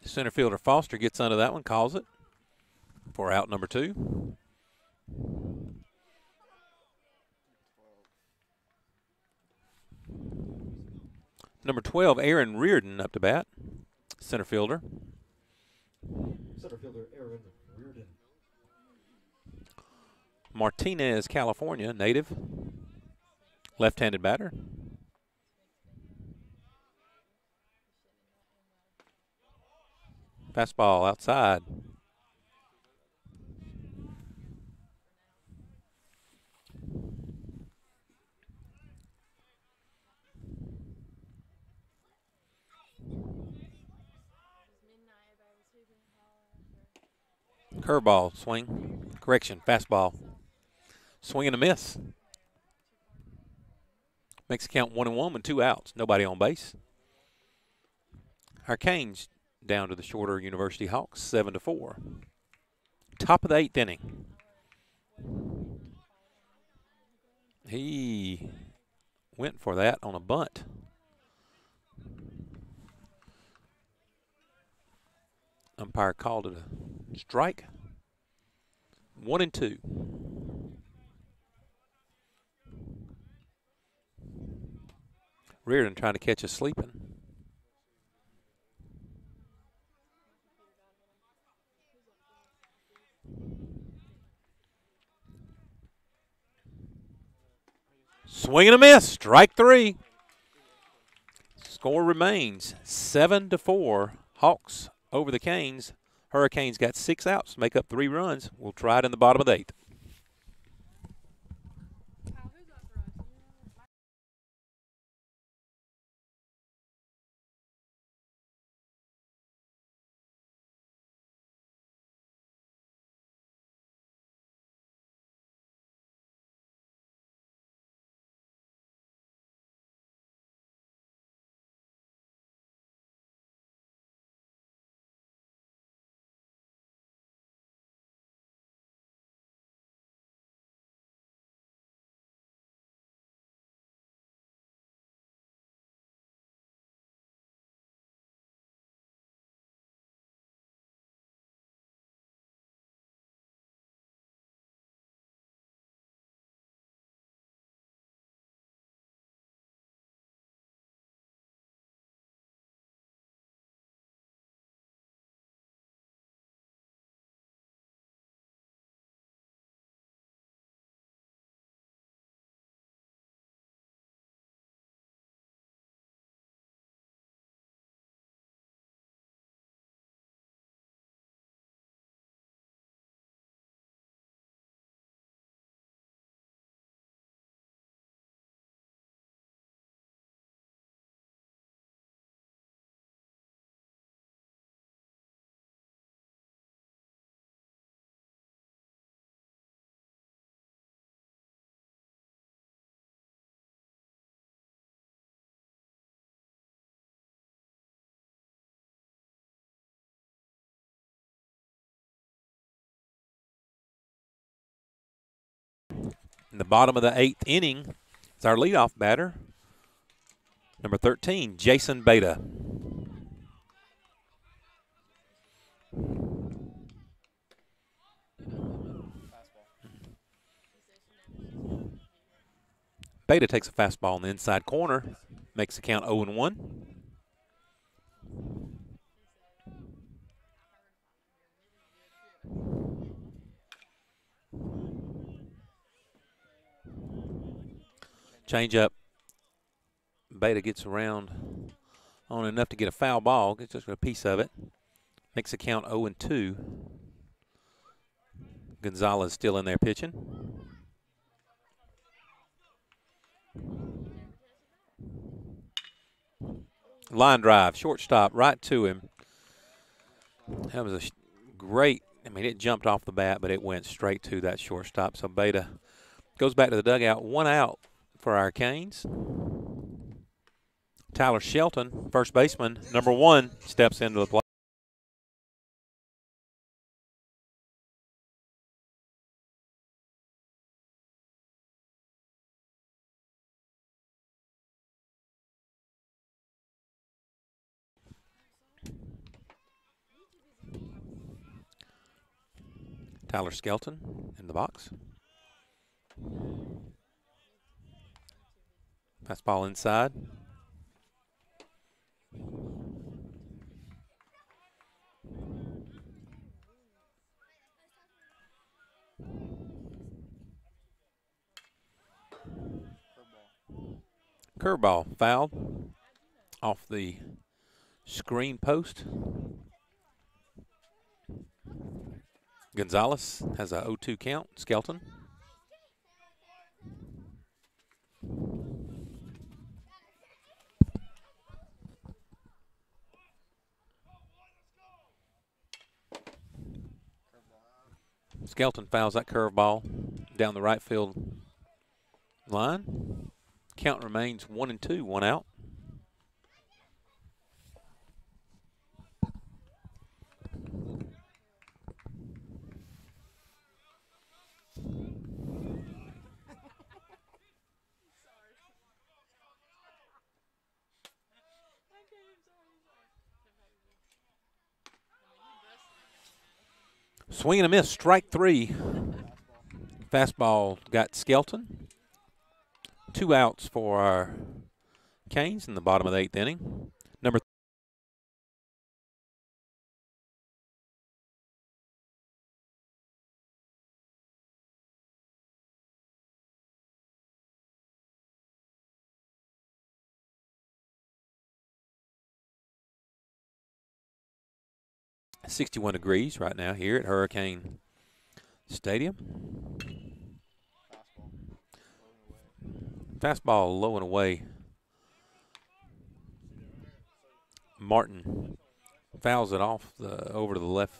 Center fielder Foster gets under that one, calls it for out number 2. Number 12, Aaron Reardon up to bat, center fielder. Center fielder Aaron Reardon. Martinez, California, native, left-handed batter. Fastball outside. Curveball, swing. Correction, fastball. Swing and a miss. Makes the count 1-1 with 2 outs. Nobody on base. Our Canes down to the shorter University Hawks, 7-4. Top of the 8th inning. He went for that on a bunt. Umpire called it a strike. 1-2. Reardon trying to catch us sleeping. Swing and a miss. Strike 3. Score remains 7-4. Hawks over the Canes. Hurricanes got 6 outs, make up 3 runs. We'll try it in the bottom of the 8th. In the bottom of the 8th inning, it's our leadoff batter, number 13, Jason Beta. Beta takes a fastball in the inside corner, makes the count 0-1. Change up. Beta gets around on enough to get a foul ball, gets just a piece of it. Makes the count 0-2. Gonzalez still in there pitching. Line drive, shortstop, right to him. That was a great, I mean, it jumped off the bat, but it went straight to that shortstop. So Beta goes back to the dugout, 1 out for our Canes. Tyler Shelton, first baseman, number 1, steps into the plate. Tyler Skelton in the box. Fastball inside. Curveball fouled off the screen post. Gonzalez has a 0-2 count. Skelton. Skelton fouls that curveball down the right field line. Count remains 1-2, 1 out. Swing and a miss, strike 3. Fastball got Skelton. 2 outs for our Canes in the bottom of the 8th inning. Number 61 degrees right now here at Hurricane Stadium. Fastball low and away. Martin fouls it off over to the left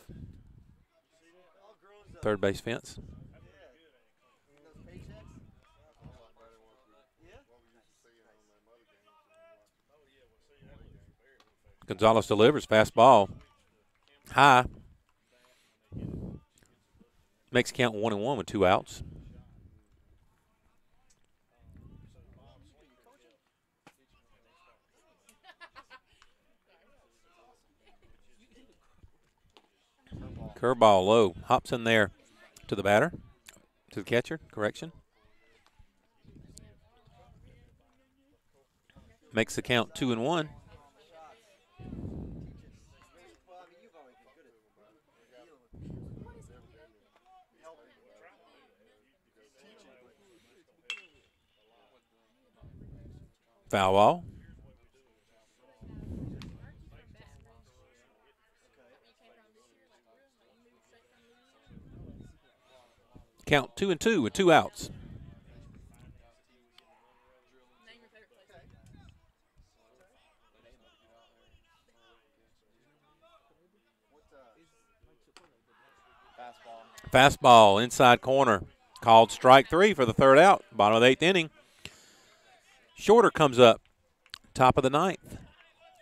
third base fence. Gonzalez delivers fastball high. Makes count 1-1 with 2 outs. Curveball low. Hops in there to the batter. To the catcher. Correction. Makes the count 2-1. Foul ball. Count 2-2 with 2 outs. Fastball inside corner. Called strike 3 for the 3rd out. Bottom of the 8th inning. Shorter comes up. Top of the 9th.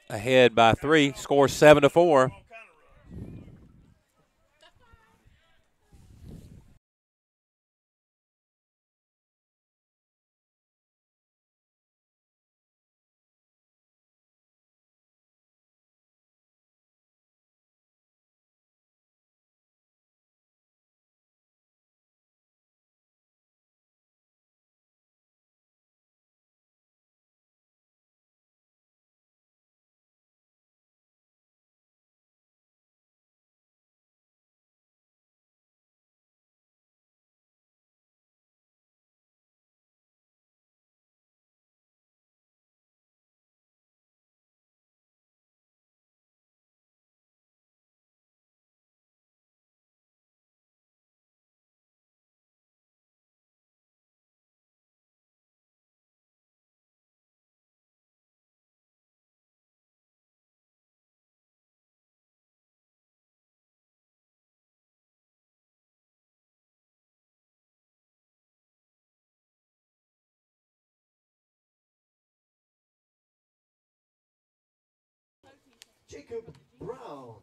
Ahead by 3. Scores 7-4. Jacob Brown.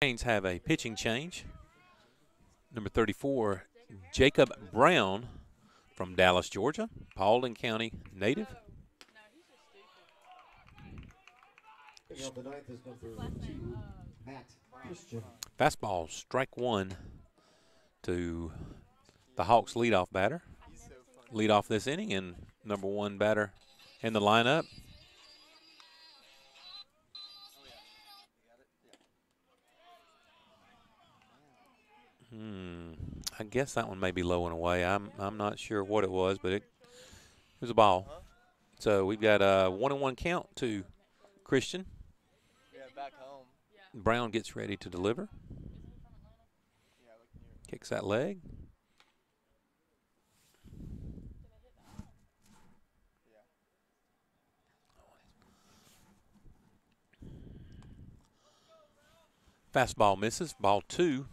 Canes have a pitching change. Number 34, Jacob Brown from Dallas, Georgia, Paulding County native. Picking up the ninth is number 2, Matt Christian. Fastball, strike one to the Hawks leadoff batter. Lead off this inning and number 1 batter in the lineup. I guess that one may be low and away. I'm not sure what it was, but it was a ball. So we've got a 1-1 count to Christian. Yeah, back home. Brown gets ready to deliver. Kicks that leg. Fastball misses. Ball 2.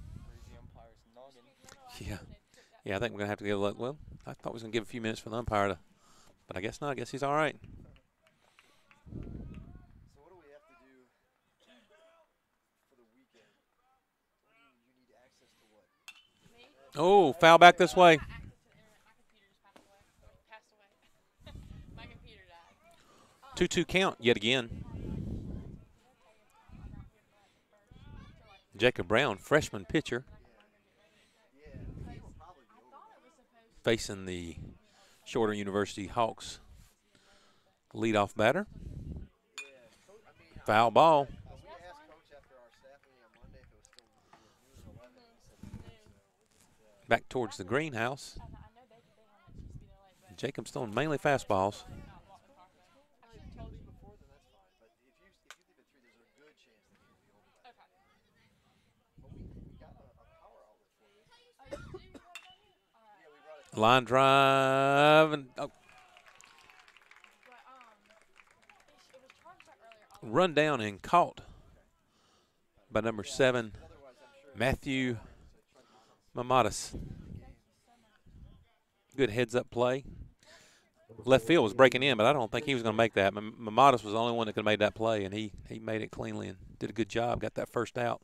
Yeah, I think we're going to have to give a look. Well, I thought we was going to give a few minutes for the umpire to, but I guess not. I guess he's all right. So what do we have to do for the weekend? You need access to what? Oh, foul back this way. My computer died. 2-2 count yet again. Jacob Brown, freshman pitcher, facing the Shorter University Hawks leadoff batter. Foul ball. We asked Coach after our staff meeting on Monday if it was still noon or 11. He said Back towards the greenhouse. Jacob's throwing mainly fastballs. I should have told you before, then that's fine. But if you leave at 3, there's a good chance that you'll be over. But we got a power outlet for you. Yeah, we brought it. Line drive and run down and caught by number 7, Matthew Mamadas. Good heads-up play. Left field was breaking in, but I don't think he was going to make that. Mamadas was the only one that could have made that play, and he made it cleanly and did a good job. Got that first out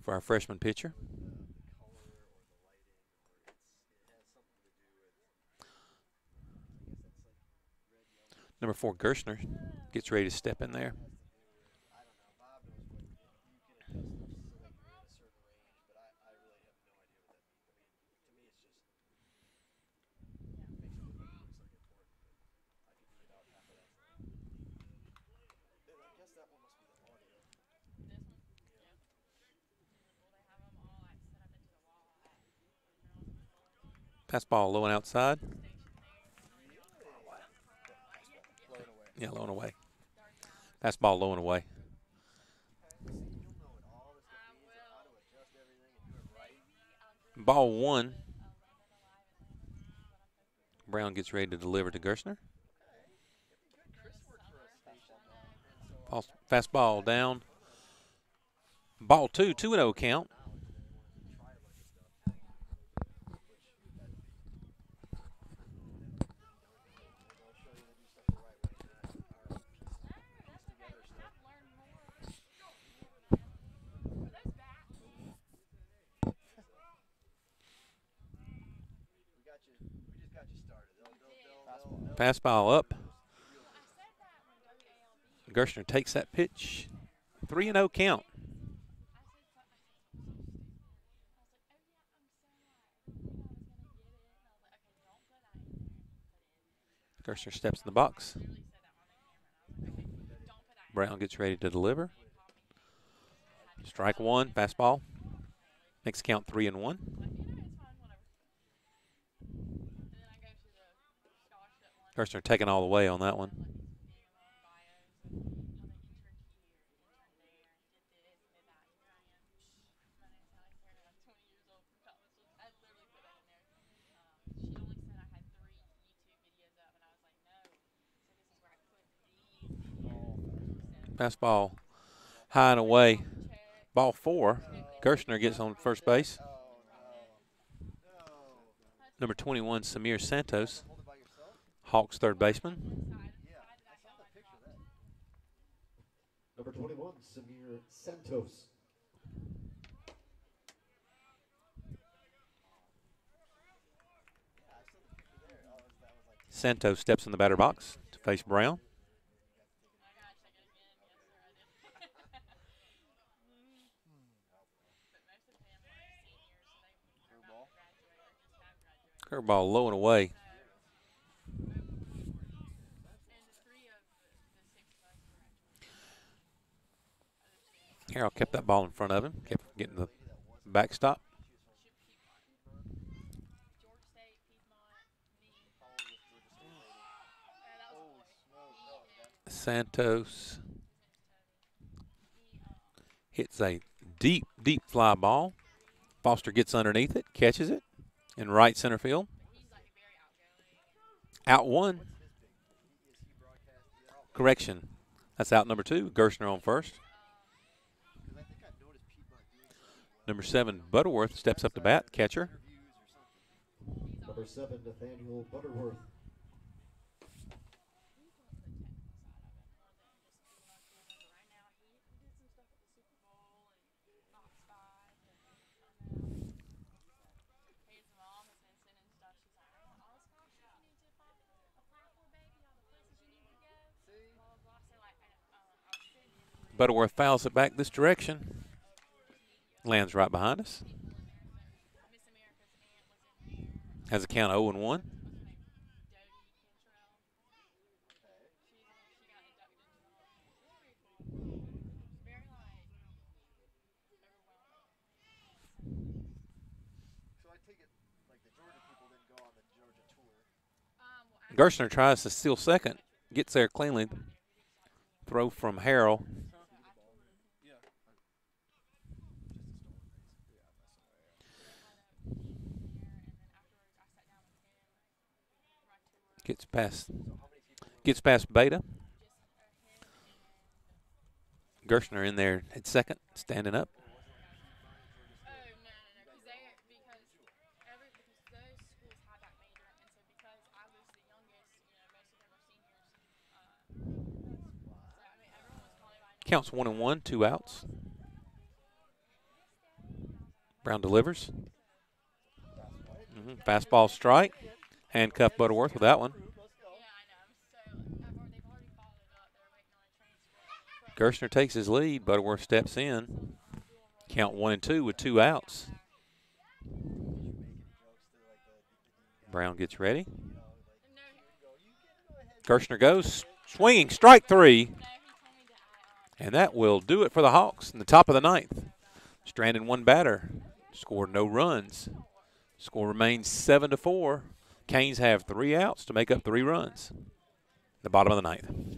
for our freshman pitcher. Number 4, Gerstner, gets ready to step in there. I don't know. Bob knows what you can adjust stuff so that you're in a certain range, but I really have no idea what that means. I mean, to me, it's just makes it look like it looks like important, but I could do without half of that stuff. And I guess that one must be the audio. Fastball low and outside. Blown away. Yeah, low and away. Fastball low and away. You'll know what all this stuff means and how to adjust everything and do it right. Ball 1. Brown gets ready to deliver to Gerstner. Fastball down. Ball 2, 2-0 count. We just got you started. Fastball up. Gerstner takes that pitch. 3-0 count. Gerstner steps in the box. Brown gets ready to deliver. Strike 1, fastball. Next count 3-1. Gerstner taking all the way on that one. Fastball high and away. Ball 4. Gerstner gets on first base. Number 21, Samir Santos, Hawks third baseman. Number 21, Samir Santos. Santos steps in the batter box to face Brown. Curveball low and away. Harrell kept that ball in front of him, kept getting the backstop. Santos hits a deep, deep fly ball. Foster gets underneath it, catches it in right center field. Out one. Correction. That's out number 2. Gerstner on first. Number 7, Butterworth steps up to bat, catcher. Number 7, Nathaniel Butterworth. Butterworth fouls it back this direction. Lands right behind us. Has a count of 0-1. So I take it like the Georgia people didn't go on the Georgia tour. Gerstner tries to steal second. Gets there cleanly. Throw from Harrell. Gets past Beta. Gerstner in there at second, standing up. Counts 1-1, 2 outs. Brown delivers. Fastball strike. Handcuff Butterworth with that one. Gerstner takes his lead. Butterworth steps in. Count 1-2 with 2 outs. Brown gets ready. Gerstner goes. Swinging. Strike 3. And that will do it for the Hawks in the top of the 9th. Stranded one batter. Scored no runs. Score remains 7-4. Canes have 3 outs to make up 3 runs. The bottom of the 9th.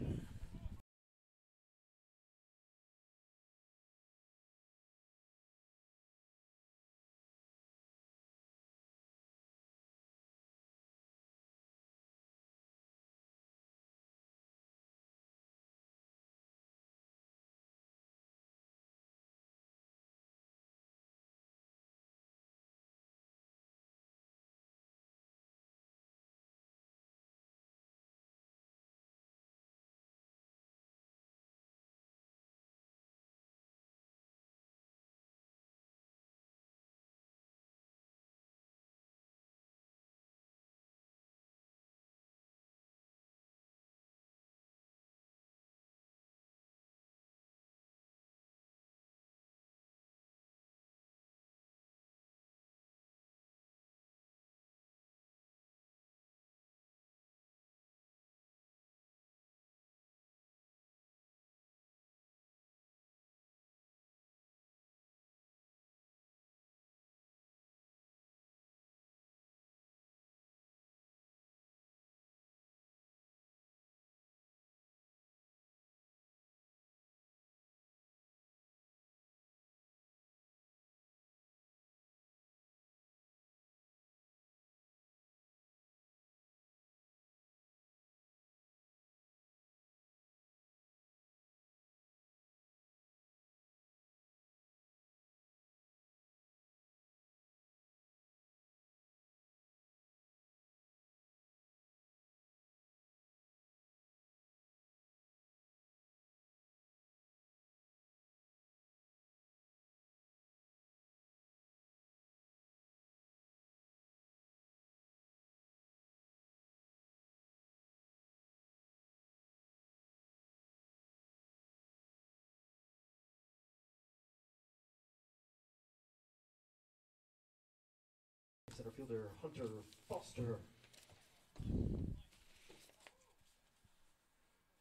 center fielder Hunter Foster.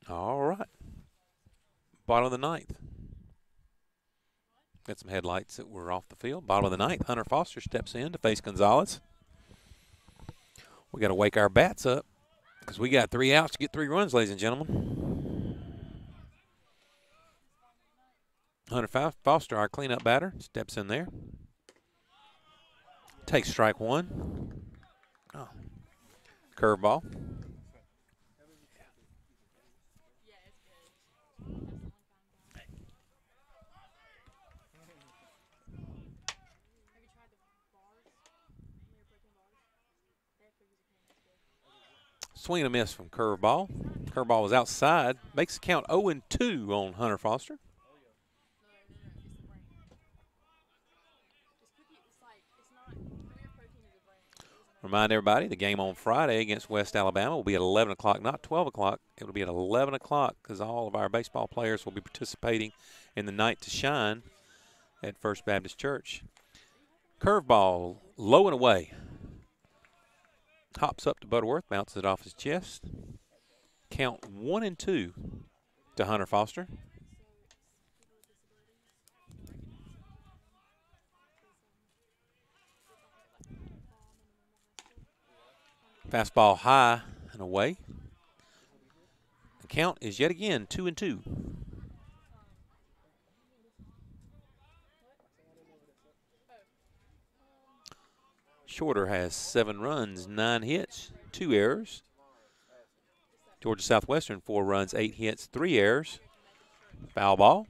All right. Bottom of the ninth. Got some headlights that were off the field. Bottom of the ninth, Hunter Foster steps in to face Gonzalez. We got to wake our bats up because we got 3 outs to get 3 runs, ladies and gentlemen. Hunter Foster, our cleanup batter, steps in there. Takes strike 1. Oh. Curveball. Swing and a miss from curveball. Curveball was outside. Makes the count 0-2 on Hunter Foster. Remind everybody, the game on Friday against West Alabama will be at 11 o'clock, not 12 o'clock. It will be at 11 o'clock because all of our baseball players will be participating in the Night to Shine at First Baptist Church. Curveball, low and away. Hops up to Butterworth, bounces it off his chest. Count 1-2 to Hunter Foster. Fastball high and away. The count is yet again 2-2. Shorter has 7 runs, 9 hits, 2 errors. Georgia Southwestern, 4 runs, 8 hits, 3 errors. Foul ball.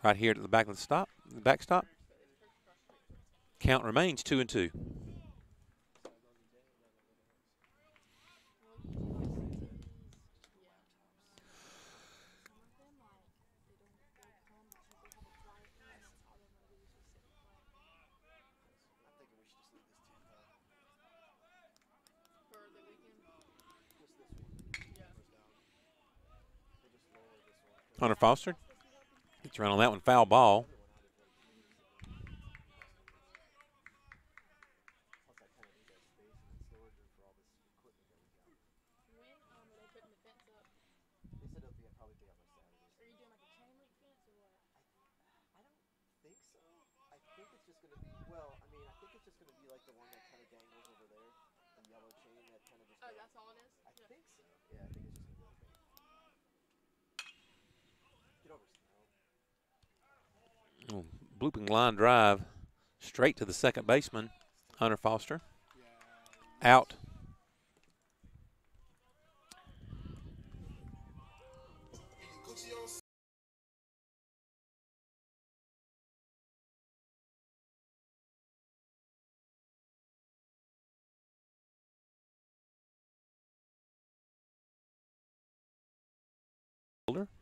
Right here to the back of the backstop. Count remains 2-2. Hunter Foster gets around on that one, foul ball. Blooping line drive straight to the second baseman, Hunter Foster. Out.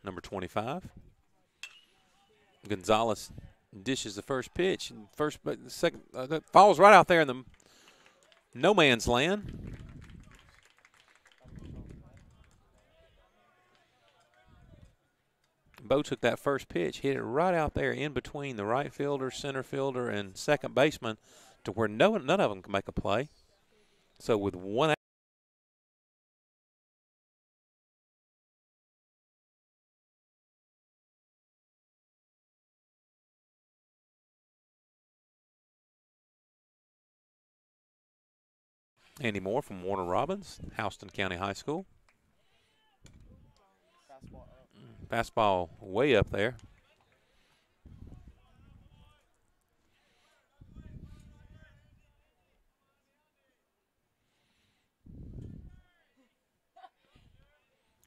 Number 25. Gonzalez dishes the first pitch, and second that falls right out there in the no man's land. Bo took that first pitch, hit it right out there in between the right fielder, center fielder, and second baseman to where none of them can make a play. So with 1 out. Andy Moore from Warner Robins, Houston County High School. Fastball way up there.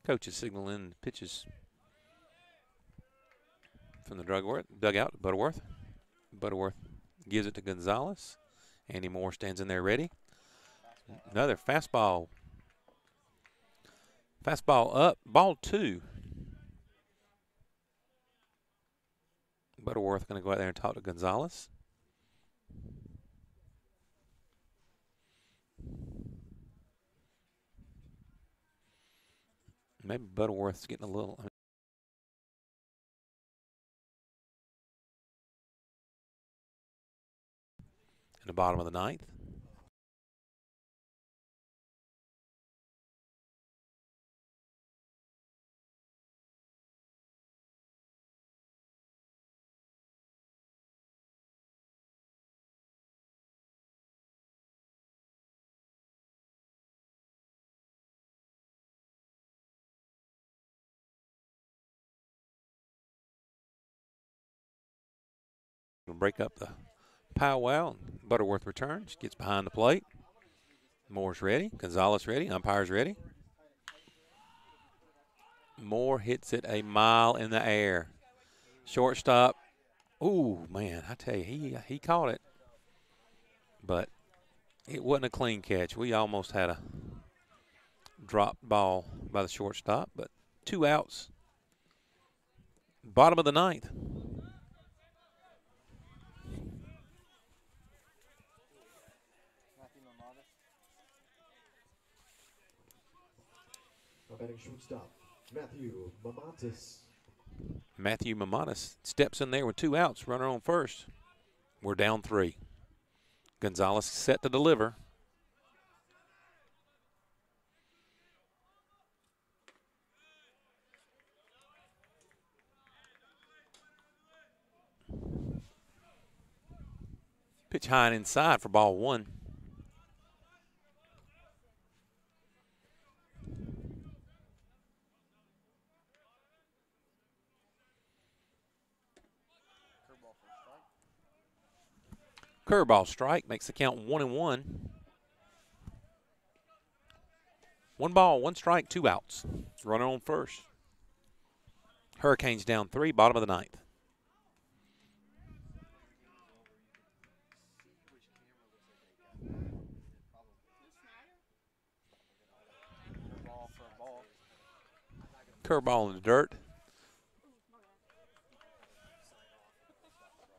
Coach is signaling pitches from the dugout to Butterworth. Butterworth gives it to Gonzalez. Andy Moore stands in there ready. Another fastball. Fastball up, ball 2. Butterworth going to go out there and talk to Gonzalez. Maybe Butterworth's getting a little. In the bottom of the ninth. to break up the powwow. And Butterworth returns, gets behind the plate. Moore's ready. Gonzalez ready. Umpire's ready. Moore hits it a mile in the air. Shortstop. Ooh, man, I tell you, he caught it. But it wasn't a clean catch. We almost had a dropped ball by the shortstop, but 2 outs. Bottom of the 9th. Batting shortstop, Matthew Mamontes. Matthew Mamontes steps in there with 2 outs, runner on first. We're down 3. Gonzalez set to deliver. Pitch high and inside for ball 1. Curveball strike makes the count 1-1. 1 ball, 1 strike, 2 outs. Runner on first. Hurricanes down 3, bottom of the 9th. Curveball in the dirt.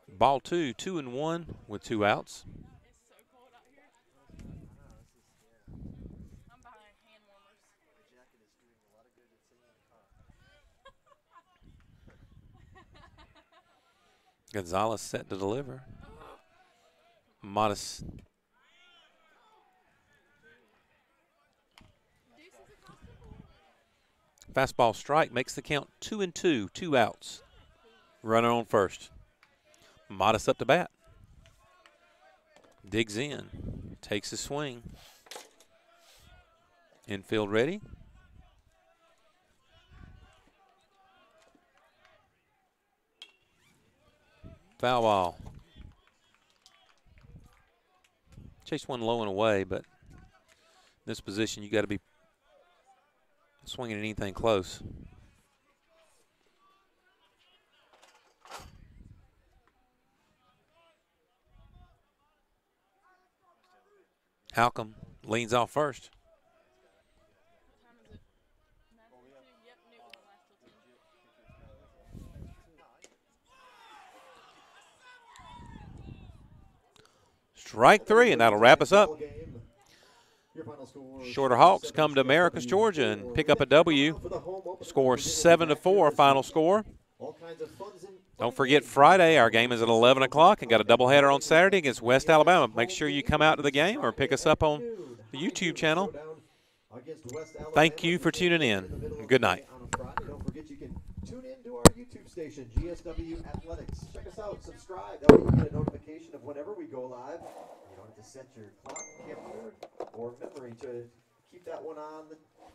Ball 2, 2-1 with 2 outs. It's so cold out here. I'm behind hand warmers. Gonzalez set to deliver. Modest. Fastball strike makes the count 2-2, 2 outs. Runner on first. Modest up to bat. Digs in. Takes a swing. Infield ready. Foul ball. Chase one low and away, but in this position you got to be swinging at anything close. Halcomb leans off first. What time is it? 9:42? Yep, Newton will last till 10. Strike 3, and that'll wrap us up. Your final score, Shorter Hawks come to Americus, Georgia, and pick up a W. Score 7-4, final score. Don't forget Friday, our game is at 11 o'clock, and got a doubleheader on Saturday against West Alabama. Make sure you come out to the game or pick us up on the YouTube channel. Thank you for tuning in. Good night. Don't forget you can tune in to our YouTube station, GSW Athletics. Check us out, subscribe. That way you get a notification of whenever we go live. You don't have to set your clock, calendar, or memory to keep that one on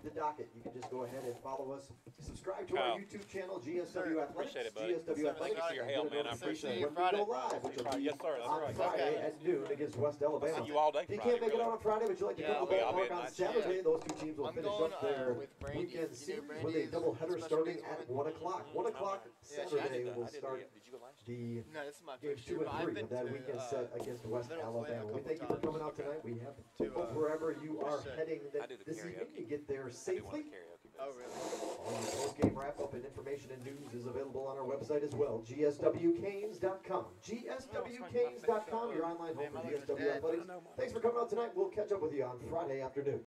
the docket. You can just go ahead and follow us. Subscribe to our YouTube channel, GSW Athletics. Appreciate it, buddy. GSW Athletics. Thank you for your help, man. I appreciate it. When we go live, which will be Yes, sir. That's on right. Friday at noon against West Alabama. See you all day If you Friday, can't make it really. out on Friday, but you like to come to the I'll be ballpark at on night. Saturday, those two teams will I'm finish going, up their with Brandy. weekend You series know Brandy with a is doubleheader special starting needs at fan. 1 o'clock. 1 o'clock Saturday will start the No, this is my games first 2 year. and I've 3 been of that to, weekend set against West Middle Alabama. Flint a We thank you for couple coming out tonight. We have To, wherever you are Percent. heading I do the this karaoke. evening, you get there safely. Oh, really? All your post-game wrap-up and information and news is available on our website as well, gswcanes.com. gswcanes.com, your online home for GSW Athletics. Thanks for coming out tonight. We'll catch up with you on Friday afternoon.